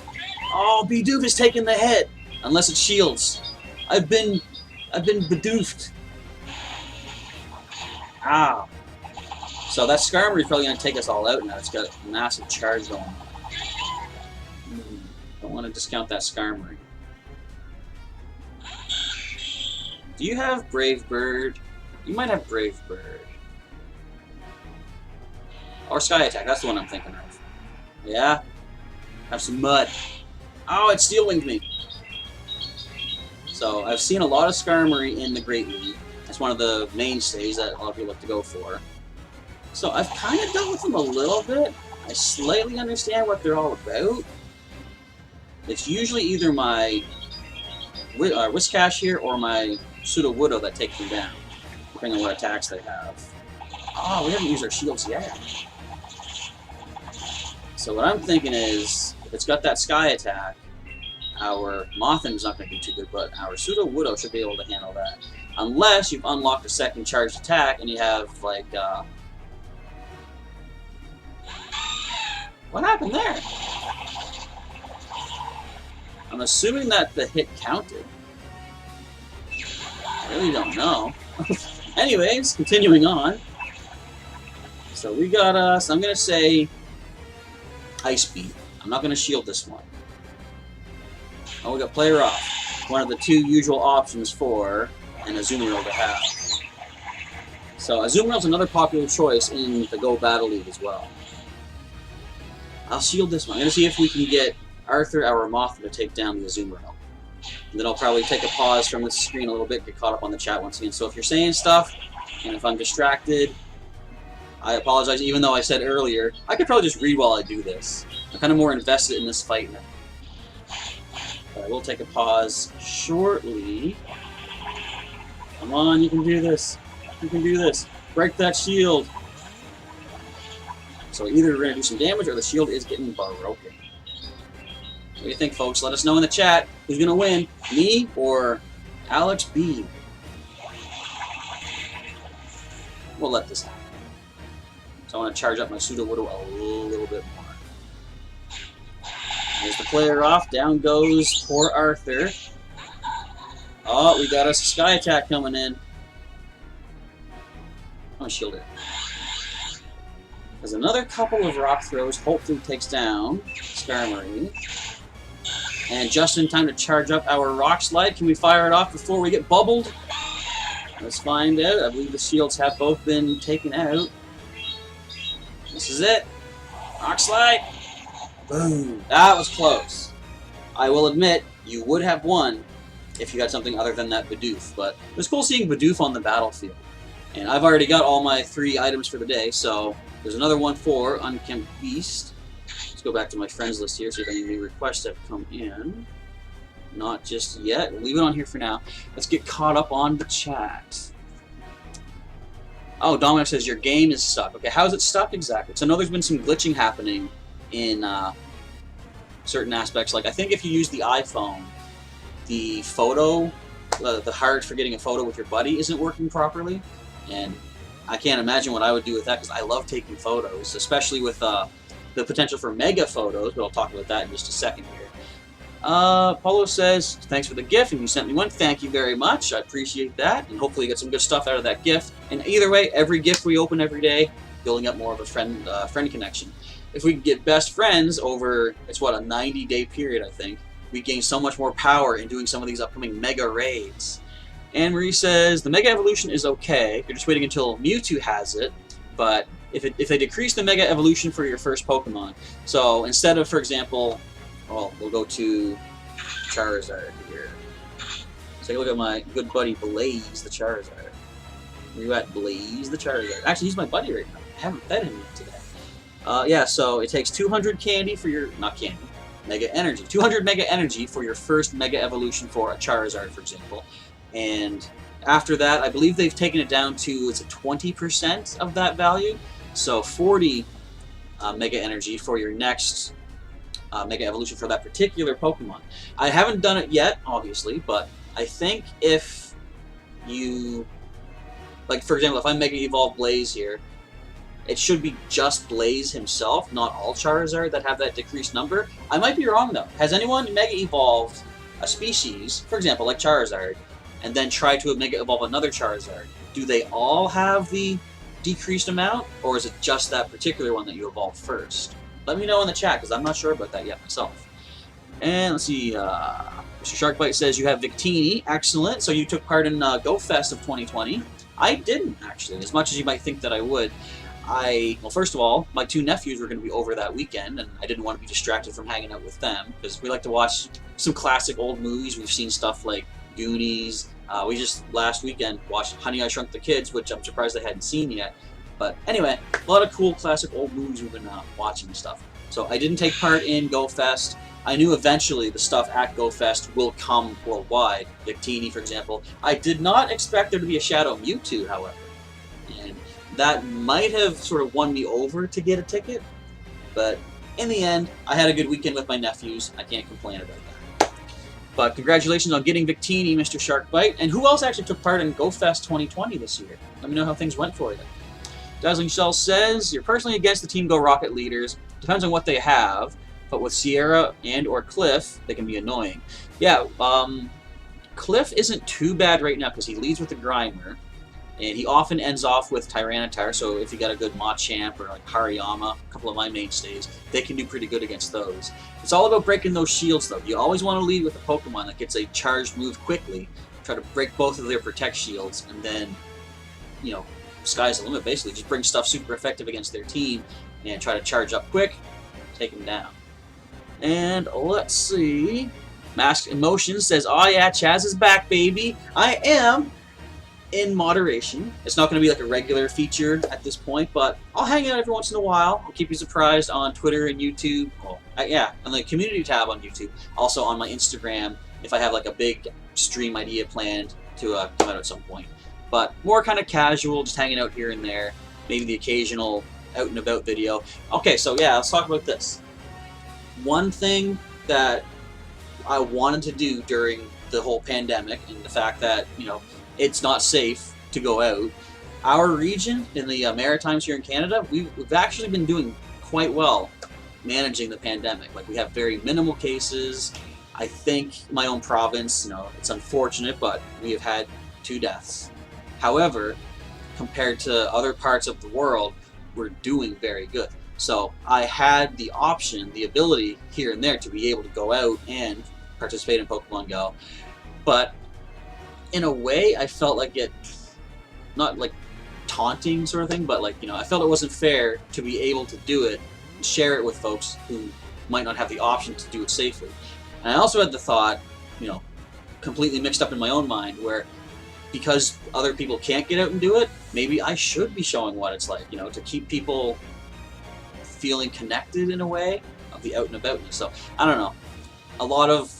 Oh, Bidoof is taking the hit! Unless it shields. I've been bedoofed. Ow. So that Skarmory is probably going to take us all out now. It's got a massive charge going on. Don't want to discount that Skarmory. Do you have Brave Bird? You might have Brave Bird. Or Sky Attack, that's the one I'm thinking of. Yeah? Have some mud. Oh, it Steel Winged me. So, I've seen a lot of Skarmory in the Great League. That's one of the mainstays that a lot of people like to go for. So, I've kind of dealt with them a little bit. I slightly understand what they're all about. It's usually either my Whiscash here or my Sudowoodo that takes them down, depending on what attacks they have. Oh, we haven't used our shields yet. So what I'm thinking is, if it's got that Sky Attack, our Mothin's not going to be too good, but our Sudowoodo should be able to handle that. Unless you've unlocked a second charged attack and you have, like, what happened there? I'm assuming that the hit counted. I really don't know. Anyways, continuing on. So we got us, I'm going to say Ice Beam. I'm not going to shield this one. Oh, we got Play Rough. One of the two usual options for an Azumarill to have. So Azumarill's another popular choice in the Go Battle League as well. I'll shield this one. I'm going to see if we can get Arthur, our Mothra, to take down the Azumarill. And then I'll probably take a pause from the screen a little bit, get caught up on the chat once again. So if you're saying stuff, and if I'm distracted, I apologize, even though I said earlier, I could probably just read while I do this. I'm kind of more invested in this fight now. But I will take a pause shortly. Come on, you can do this. You can do this. Break that shield. So either we're going to do some damage or the shield is getting broken. What do you think, folks? Let us know in the chat who's going to win, me or Alex B. We'll let this happen. So I want to charge up my Sudowoodo a little bit more. There's the player off. Down goes poor Arthur. Oh, we got us a Sky Attack coming in. I'm going to shield it. There's another couple of rock throws. Hopefully takes down Skarmory. And just in time to charge up our Rock Slide. Can we fire it off before we get bubbled? Let's find out. I believe the shields have both been taken out. This is it. Rock Slide. Boom. That was close. I will admit, you would have won if you had something other than that Bidoof. But it was cool seeing Bidoof on the battlefield. And I've already got all my 3 items for the day, so there's another one for Unkempt Beast. Let's go back to my friends list here, see if any new requests have come in. Not just yet. We'll leave it on here for now. Let's get caught up on the chat. Oh, Dominic says your game is stuck. Okay, how is it stuck exactly? So I know there's been some glitching happening in certain aspects. Like, I think if you use the iPhone, the photo, the heart for getting a photo with your buddy isn't working properly. And I can't imagine what I would do with that, because I love taking photos, especially with the potential for mega photos, but I'll talk about that in just a second here. Paulo says, thanks for the gift, and you sent me one. Thank you very much. I appreciate that, and hopefully you get some good stuff out of that gift. And either way, every gift we open every day, building up more of a friend connection. If we can get best friends over, it's what, a 90-day period, I think, we gain so much more power in doing some of these upcoming mega raids. Anne Marie says, the Mega Evolution is okay. You're just waiting until Mewtwo has it, but if they decrease the Mega Evolution for your first Pokemon, so instead of, for example, well, we'll go to Charizard here. Let's take a look at my good buddy Blaze the Charizard. Where you at, Blaze the Charizard? Actually, he's my buddy right now. I haven't fed him yet today. Yeah, so it takes 200 candy for your, not candy, Mega Energy. 200 Mega Energy for your first Mega Evolution for a Charizard, for example. And after that, I believe they've taken it down to, it's a 20% of that value. So 40 Mega Energy for your next Mega Evolution for that particular Pokemon. I haven't done it yet, obviously, but I think if you, like for example, if I Mega Evolve Blaze here, it should be just Blaze himself, not all Charizard that have that decreased number. I might be wrong though. Has anyone Mega Evolved a species, for example, like Charizard, and then try to Mega Evolve another Charizard? Do they all have the decreased amount, or is it just that particular one that you evolved first? Let me know in the chat, because I'm not sure about that yet myself. And let's see, Mr. Sharkbite says you have Victini. Excellent. So you took part in Go Fest of 2020. I didn't, actually, as much as you might think that I would. Well, first of all, my 2 nephews were going to be over that weekend, and I didn't want to be distracted from hanging out with them, because we like to watch some classic old movies. We've seen stuff like Goonies. We just, last weekend, watched Honey, I Shrunk the Kids, which I'm surprised they hadn't seen yet. But anyway, a lot of cool classic old movies we've been watching and stuff. So I didn't take part in Go Fest. I knew eventually the stuff at Go Fest will come worldwide. Victini, for example. I did not expect there to be a Shadow Mewtwo, however. And that might have sort of won me over to get a ticket. But in the end, I had a good weekend with my nephews. I can't complain about that. But congratulations on getting Victini, Mr. Sharkbite. And who else actually took part in Go Fest 2020 this year? Let me know how things went for you. Dazzling Shell says, you're personally against the Team Go Rocket leaders. Depends on what they have, but with Sierra and or Cliff, they can be annoying. Yeah, Cliff isn't too bad right now because he leads with the Grimer, and he often ends off with Tyranitar, so if you got a good Machamp or like Hariyama, a couple of my mainstays, they can do pretty good against those. It's all about breaking those shields, though. You always want to lead with a Pokemon that gets a charged move quickly, try to break both of their Protect shields, and then, you know, sky's the limit, basically. Just bring stuff super effective against their team and try to charge up quick, take them down. And let's see. Masked Emotions says, oh yeah, Chaz is back, baby. I am. in moderation. It's not going to be like a regular feature at this point, but I'll hang out every once in a while. I'll keep you surprised on Twitter and YouTube. Well, yeah, on the community tab on YouTube. Also on my Instagram if I have like a big stream idea planned to come out at some point. But more kind of casual, just hanging out here and there. Maybe the occasional out and about video. Okay, so yeah, let's talk about this. One thing that I wanted to do during the whole pandemic and the fact that, you know, it's not safe to go out. Our region in the Maritimes here in Canada, we've actually been doing quite well managing the pandemic. Like, we have very minimal cases. I think my own province, you know, it's unfortunate, but we have had 2 deaths. However, compared to other parts of the world, we're doing very good. So I had the option, the ability here and there to be able to go out and participate in Pokemon Go. But in a way, I felt like it, not like taunting sort of thing, but like, you know, I felt it wasn't fair to be able to do it and share it with folks who might not have the option to do it safely. And I also had the thought, you know, completely mixed up in my own mind, where because other people can't get out and do it, maybe I should be showing what it's like, you know, to keep people feeling connected in a way of the out and aboutness. So I don't know, a lot of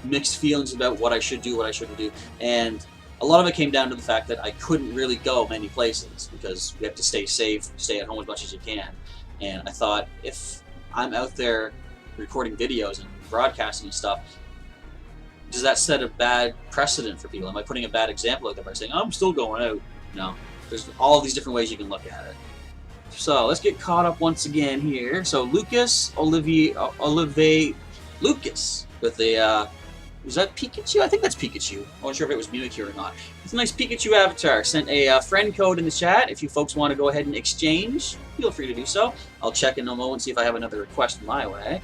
mixed feelings about what I should do, what I shouldn't do, and a lot of it came down to the fact that I couldn't really go many places because we have to stay safe, stay at home as much as you can. And I thought, if I'm out there recording videos and broadcasting and stuff, does that set a bad precedent for people? Am I putting a bad example out there by saying, oh, I'm still going out? No, there's all of these different ways you can look at it. So let's get caught up once again here. So Olivier Lucas with a, is that Pikachu? I think that's Pikachu. I wasn't sure if it was Mimikyu or not. It's a nice Pikachu avatar. Sent a friend code in the chat. If you folks want to go ahead and exchange, feel free to do so. I'll check in a moment and see if I have another request my way.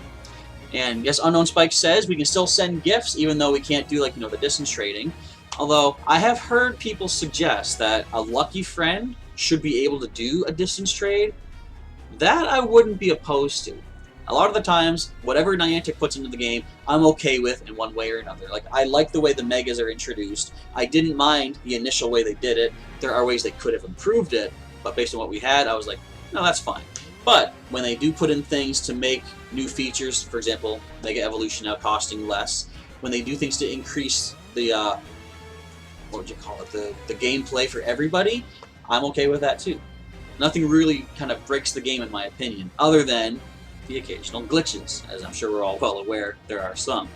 And yes, Unknown Spike says we can still send gifts even though we can't do, like, you know, the distance trading. Although I have heard people suggest that a lucky friend should be able to do a distance trade. That I wouldn't be opposed to. A lot of the times, whatever Niantic puts into the game, I'm okay with in one way or another. Like, I like the way the Megas are introduced. I didn't mind the initial way they did it. There are ways they could have improved it, but based on what we had, I was like, no, that's fine. But when they do put in things to make new features, for example, Mega Evolution now costing less, when they do things to increase the, what would you call it, the gameplay for everybody, I'm okay with that too. Nothing really kind of breaks the game in my opinion, other than the occasional glitches, as I'm sure we're all well aware there are some.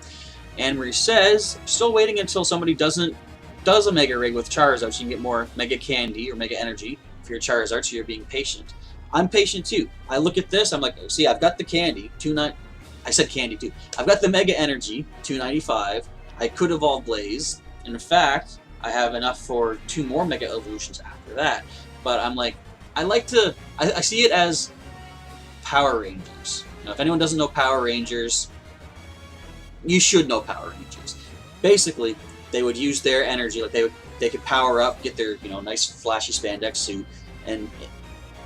Anne-Marie says, still waiting until somebody does a Mega Rig with Charizard so you can get more Mega Candy or Mega Energy for your Charizard, so you're being patient. I'm patient too. I look at this, I'm like, see, I've got the candy, I said candy too. I've got the Mega Energy, 295. I could evolve Blaze. And in fact, I have enough for 2 more Mega Evolutions after that. But I'm like, I see it as Power Rangers. Now, if anyone doesn't know Power Rangers, you should know Power Rangers. Basically, they would use their energy, like they could power up, get their, you know, nice flashy spandex suit, and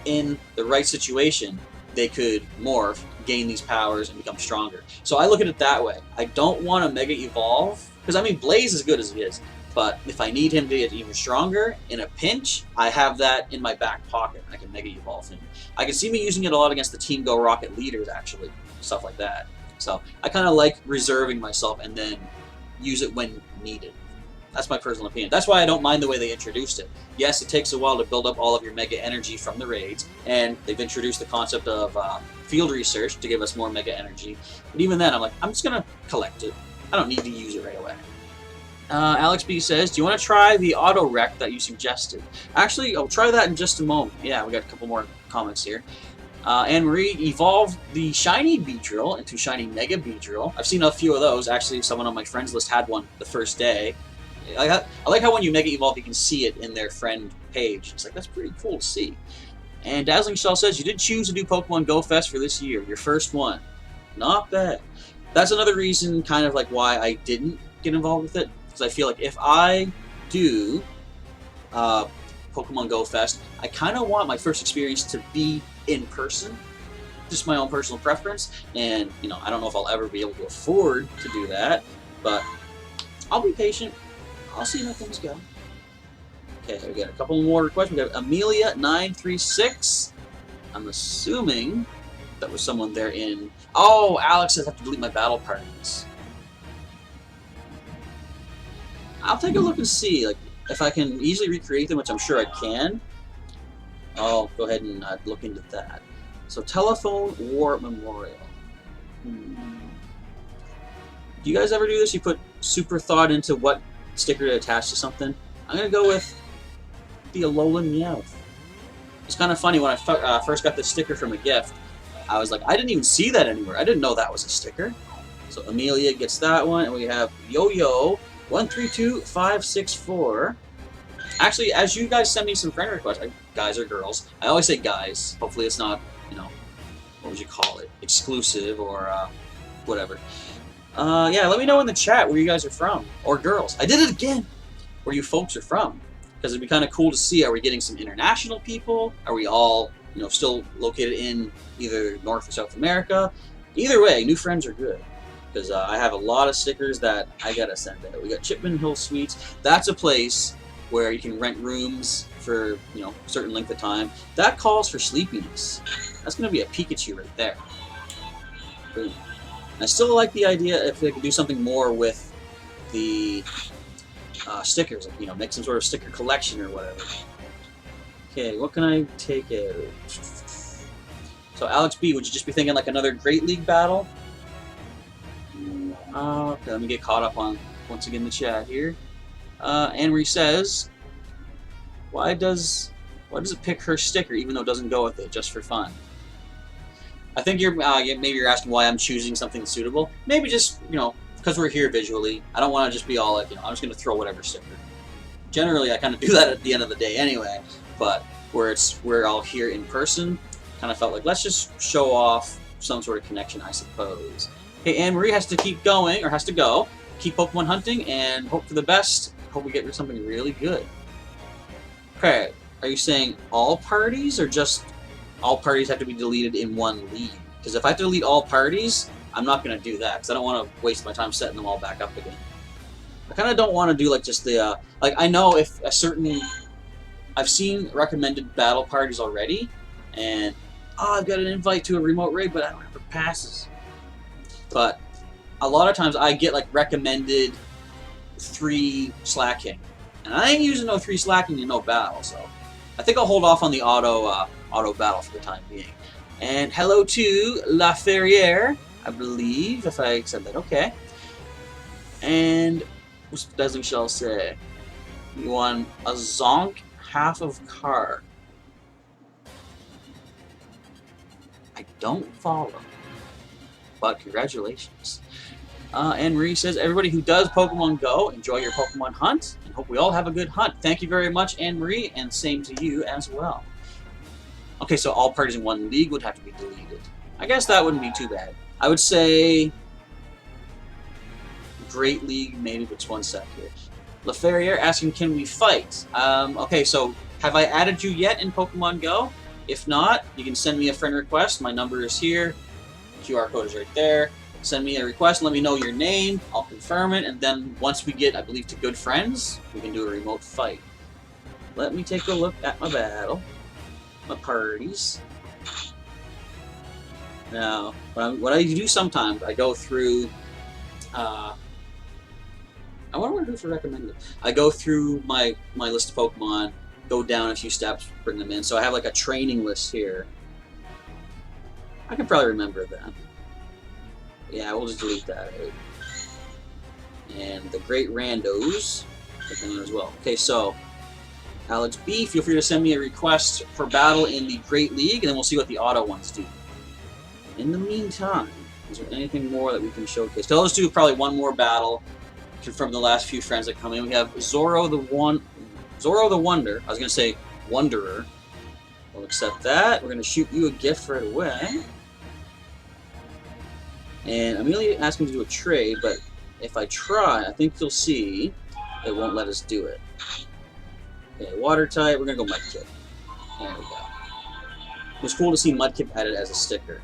in the right situation, they could morph, gain these powers, and become stronger. So I look at it that way. I don't want to Mega Evolve, because I mean, Blaze is good as he is, but if I need him to get even stronger in a pinch, I have that in my back pocket. I can Mega Evolve him. I can see me using it a lot against the Team Go Rocket leaders, actually, stuff like that. So I kind of like reserving myself and then use it when needed. That's my personal opinion. That's why I don't mind the way they introduced it. Yes, it takes a while to build up all of your Mega Energy from the raids, and they've introduced the concept of field research to give us more Mega Energy. But even then, I'm like, I'm just going to collect it. I don't need to use it right away. Alex B says, do you want to try the auto rec that you suggested? Actually, I'll try that in just a moment. Yeah, we got a couple more comments here. Anne-Marie, evolved the shiny Beedrill into shiny Mega Beedrill. I've seen a few of those. Actually, someone on my friends list had one the first day. I like how when you Mega Evolve, you can see it in their friend page. It's like, that's pretty cool to see. And Dazzling Shell says, you did choose to do Pokemon Go Fest for this year. Your first one. Not bad. That's another reason, kind of like why I didn't get involved with it. Because I feel like if I do Pokemon Go Fest, I kind of want my first experience to be in person. Just my own personal preference. And, you know, I don't know if I'll ever be able to afford to do that. But I'll be patient. I'll see how things go. Okay, we got a couple more requests. We got Amelia936. I'm assuming that was someone there in... Oh, Alex says I have to delete my battle parties. I'll take a look and see, like, if I can easily recreate them, which I'm sure I can. I'll go ahead and look into that. So, Telephone War Memorial. Do you guys ever do this? You put super thought into what sticker to attach to something? I'm going to go with the Alolan Meowth. It's kind of funny, when I first got this sticker from a gift, I was like, I didn't even see that anywhere. I didn't know that was a sticker. So Amelia gets that one, and we have Yo-Yo132564. Actually, as you guys send me some friend requests, guys or girls, I always say guys. Hopefully it's not, you know, what would you call it? Exclusive or whatever. Yeah, let me know in the chat where you guys are from. Or girls. I did it again! Where you folks are from. Because it'd be kind of cool to see, are we getting some international people? Are we all, you know, still located in either North or South America? Either way, new friends are good. Because I have a lot of stickers that I gotta send out. We got Chipman Hill Suites. That's a place where you can rent rooms for, you know, a certain length of time. That calls for sleepiness. That's gonna be a Pikachu right there. Boom. I still like the idea if they could do something more with the stickers, like, you know, make some sort of sticker collection or whatever. Okay, what can I take out? So Alex B, would you just be thinking like another Great League battle? Okay, let me get caught up on once again the chat here. Anne-Marie says, why does it pick her sticker even though it doesn't go with it, just for fun? I think maybe you're asking why I'm choosing something suitable. Maybe just, you know, because we're here visually. I don't want to just be all like, you know, I'm just going to throw whatever sticker. Generally, I kind of do that at the end of the day anyway, but where we're all here in person, kind of felt like, let's just show off some sort of connection, I suppose. Okay, Anne-Marie has to keep going, or has to go, keep Pokemon hunting, and hope for the best. Hope we get something really good. Okay, are you saying all parties, or just all parties have to be deleted in one league? Because if I have to delete all parties, I'm not going to do that, because I don't want to waste my time setting them all back up again. I kind of don't want to do like just the, like, I know if a certain, I've seen recommended battle parties already, and, oh, I've got an invite to a remote raid, but I don't have the passes. But a lot of times I get like recommended 3 slacking, and I ain't using no 3 slacking in no battle, so I think I'll hold off on the auto battle for the time being. And hello to La Ferriere, I believe, if I said that. Okay. And what does Michelle say? You want a Zonk half of car. I don't follow, but congratulations. Anne-Marie says, everybody who does Pokemon Go, enjoy your Pokemon hunt, and hope we all have a good hunt. Thank you very much, Anne-Marie, and same to you as well. Okay, so all parties in one league would have to be deleted. I guess that wouldn't be too bad. I would say Great League, maybe, but it's 1 sec here. LaFerriere asking, can we fight? Okay, so have I added you yet in Pokemon Go? If not, you can send me a friend request. My number is here. QR code is right there. Send me a request, let me know your name, I'll confirm it, and then once we get, I believe, to good friends, we can do a remote fight. Let me take a look at my battle, my parties. Now, what I do sometimes, I go through, I wonder what I do for recommended. I go through my list of Pokemon, go down a few steps, bring them in, so I have like a training list here. I can probably remember that. Yeah, we'll just delete that out. And the Great Randos, put them in as well. Okay, so Alex B, feel free to send me a request for battle in the Great League, and then we'll see what the auto ones do. In the meantime, is there anything more that we can showcase? So let's do probably one more battle. Confirm the last few friends that come in. We have Zoro the Wonder. I was gonna say Wanderer. We'll accept that. We're gonna shoot you a gift right away. And Amelia asked me to do a trade, but if I try, I think you'll see it won't let us do it. Okay, water type, we're gonna go Mudkip. There we go. It was cool to see Mudkip added as a sticker.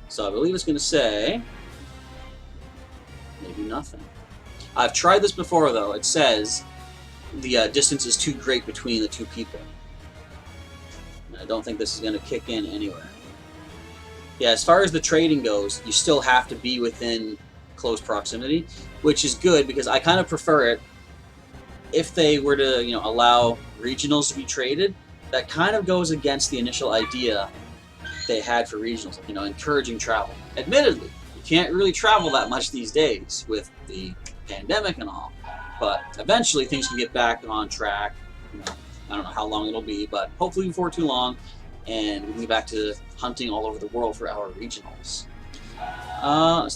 So I believe it's gonna say maybe nothing. I've tried this before though. It says the distance is too great between the two people. I don't think this is going to kick in anywhere. Yeah, as far as the trading goes, you still have to be within close proximity, which is good because I kind of prefer it. If they were to, allow regionals to be traded, that kind of goes against the initial idea they had for regionals, encouraging travel. Admittedly, you can't really travel that much these days with the pandemic and all, but eventually things can get back on track. I don't know how long it'll be, but hopefully before too long, and we can get back to hunting all over the world for our regionals.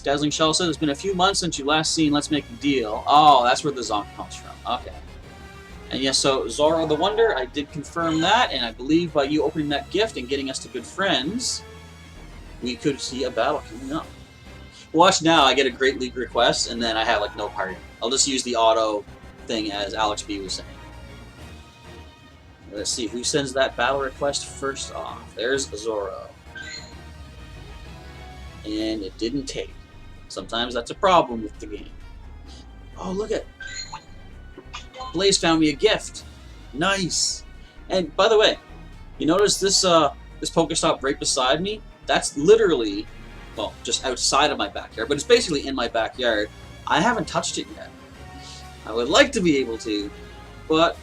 Dazzling Shell says, it's been a few months since you last seen Let's Make a Deal. Oh, that's where the zonk comes from. Okay. And yes, so Zoro the Wonder, I did confirm that, and I believe by you opening that gift and getting us to good friends, we could see a battle coming up. Watch now, I get a Great League request, and then I have, no party. I'll just use the auto thing as Alex B was saying. Let's see, who sends that battle request first off? There's Zoro. And it didn't take. Sometimes that's a problem with the game. Oh, look at... Blaze found me a gift. Nice. And, by the way, you notice this this Pokestop right beside me? That's literally, well, just outside of my backyard, but it's basically in my backyard. I haven't touched it yet. I would like to be able to, but...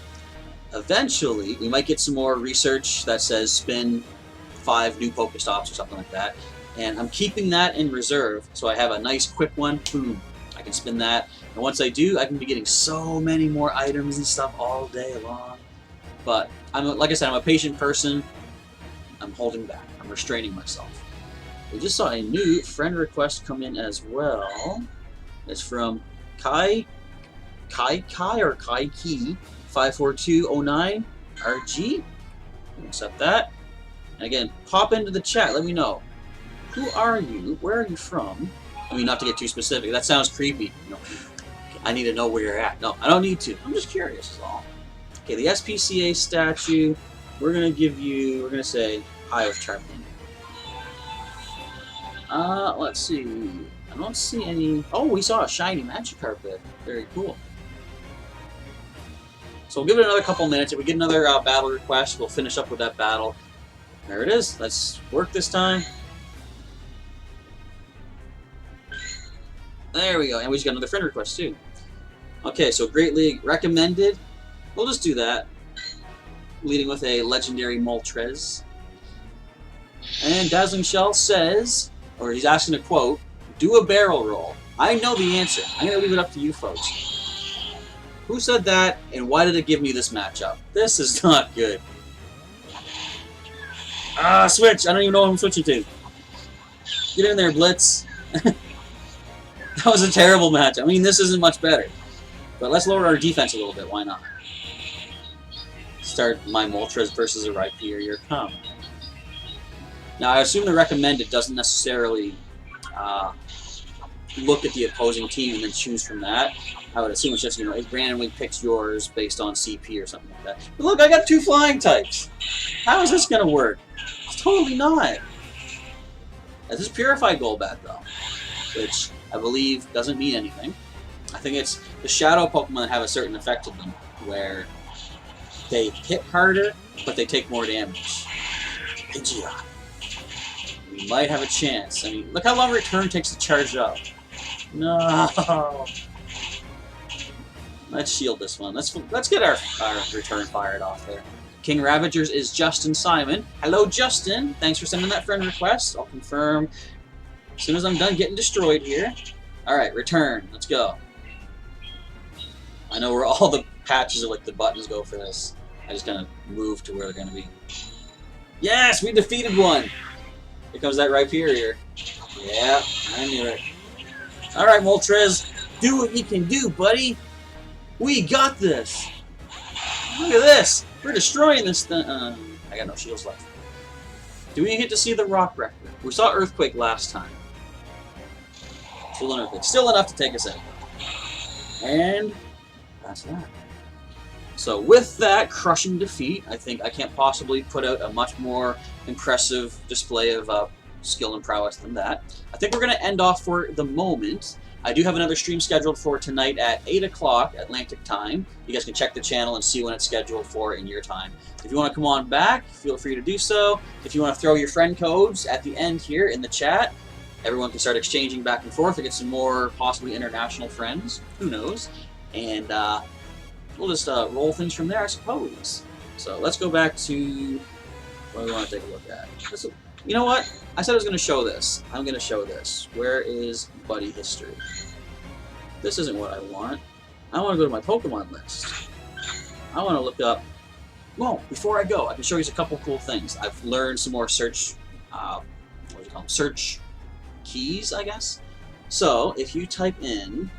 eventually, we might get some more research that says spin 5 new Pokestops or something like that. And I'm keeping that in reserve, so I have a nice quick one. Boom. I can spin that. And once I do, I can be getting so many more items and stuff all day long. But, like I said, I'm a patient person. I'm holding back. I'm restraining myself. We just saw a new friend request come in as well. It's from Kai Ki 54209 RG. Accept that. And again, pop into the chat. Let me know. Who are you? Where are you from? I mean, not to get too specific. That sounds creepy. I need to know where you're at. No, I don't need to. I'm just curious is all. Okay, the SPCA statue. We're gonna give you. We're gonna say hi with Charmander. Let's see. I don't see any. Oh, we saw a shiny Magikarp there. Very cool. So we'll give it another couple minutes. If we get another battle request, we'll finish up with that battle. There it is. Let's work this time. There we go. And we just got another friend request, too. Okay, so Great League recommended. We'll just do that. Leading with a legendary Moltres. And Dazzling Shell says, or he's asking a quote, do a barrel roll. I know the answer. I'm going to leave it up to you folks. Who said that, and why did it give me this matchup? This is not good. Ah, switch! I don't even know what I'm switching to. Get in there, Blitz. That was a terrible match. I mean, this isn't much better. But let's lower our defense a little bit. Why not? Start my Moltres versus a Rhyperior. Here come. Now, I assume the recommended doesn't necessarily look at the opposing team and then choose from that. I would assume it's just, it randomly picks yours based on CP or something like that. But look, I got 2 flying types. How is this going to work? It's totally not. This is Purified Golbat, though, which I believe doesn't mean anything. I think it's the Shadow Pokemon that have a certain effect to them, where they hit harder, but they take more damage. Pidgeot. We might have a chance. I mean, look how long Return takes to charge up. No. Let's shield this one. Let's get our Return fired off there. King Ravagers is Justin Simon. Hello, Justin. Thanks for sending that friend request. I'll confirm as soon as I'm done getting destroyed here. Alright, Return. Let's go. I know where all the patches of the buttons go for this. I just kind of move to where they're going to be. Yes! We defeated one! Here comes that Rhyperior. Yeah, I knew it. Alright, Moltres. Do what you can do, buddy. We got this. Look at this. We're destroying this thing. I got no shields left. Do we get to see the Rock Wrecker? We saw Earthquake last time. Still an Earthquake. Still enough to take us out. And that's that. So with that crushing defeat, I think I can't possibly put out a much more impressive display of skill and prowess than that. I think we're going to end off for the moment. I do have another stream scheduled for tonight at 8 o'clock Atlantic time. You guys can check the channel and see when it's scheduled for in your time. If you want to come on back, feel free to do so. If you want to throw your friend codes at the end here in the chat, everyone can start exchanging back and forth to get some more possibly international friends. Who knows? And we'll just roll things from there, I suppose. So let's go back to what we want to take a look at. You know what? I said I was going to show this. I'm going to show this. Where is buddy history? This isn't what I want. I want to go to my Pokemon list. I want to look up... Well, before I go, I can show you a couple cool things. I've learned some more search... what do you call them? Search keys, I guess? So, if you type in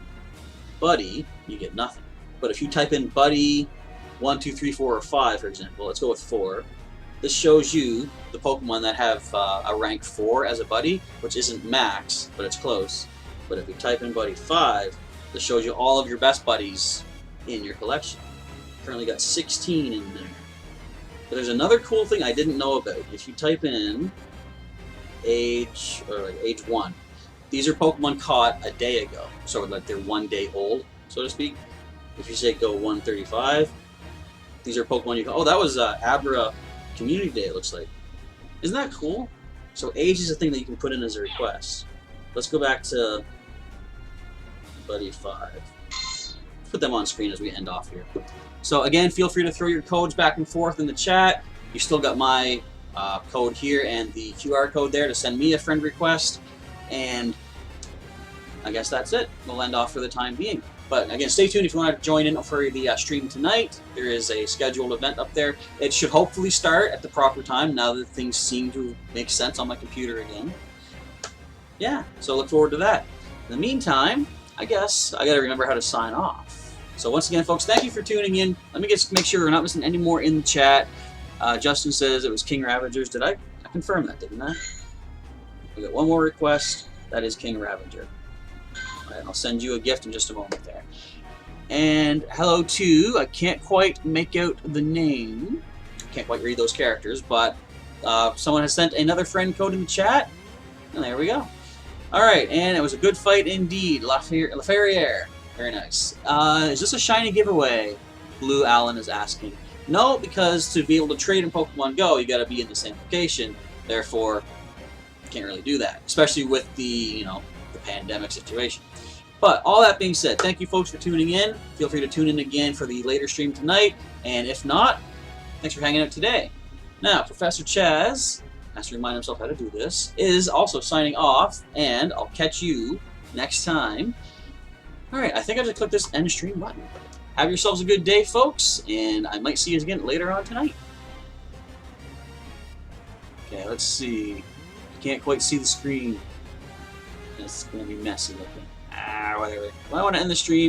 buddy, you get nothing. But if you type in buddy 1, 2, 3, 4, or 5, for example, let's go with 4. This shows you the Pokemon that have a rank 4 as a buddy, which isn't max, but it's close. But if you type in buddy 5, this shows you all of your best buddies in your collection. Currently got 16 in there. But there's another cool thing I didn't know about. If you type in age 1, these are Pokemon caught a day ago, so like they're 1 day old, so to speak. If you say go 135, these are Pokemon you caught. Oh, that was Abra Community Day, it looks like. Isn't that cool? So age is a thing that you can put in as a request. Let's go back to buddy 5. Put them on screen as we end off here. So again, feel free to throw your codes back and forth in the chat. You still got my code here and the QR code there to send me a friend request. And I guess that's it. We'll end off for the time being. But again, stay tuned if you want to join in for the stream tonight. There is a scheduled event up there. It should hopefully start at the proper time now that things seem to make sense on my computer again. Yeah, so look forward to that. In the meantime, I guess I got to remember how to sign off. So once again, folks, thank you for tuning in. Let me just make sure we're not missing any more in the chat. Justin says it was King Ravagers. Did I confirm that, didn't I? We got one more request. That is King Ravager. Alright, I'll send you a gift in just a moment there. And hello to, I can't quite make out the name. Can't quite read those characters, but someone has sent another friend code in the chat. And there we go. Alright, and it was a good fight indeed. Laferriere. Very nice. Is this a shiny giveaway? Blue Allen is asking. No, because to be able to trade in Pokemon Go, you gotta be in the same location. Therefore, you can't really do that. Especially with the, the pandemic situation. But all that being said, thank you folks for tuning in. Feel free to tune in again for the later stream tonight. And if not, thanks for hanging out today. Now, Professor Chaz has to remind himself how to do this, is also signing off, and I'll catch you next time. Alright, I think I just clicked this end stream button. Have yourselves a good day, folks, and I might see you again later on tonight. Okay, let's see. I can't quite see the screen. It's going to be messy looking. Whatever. Well, I want to end the stream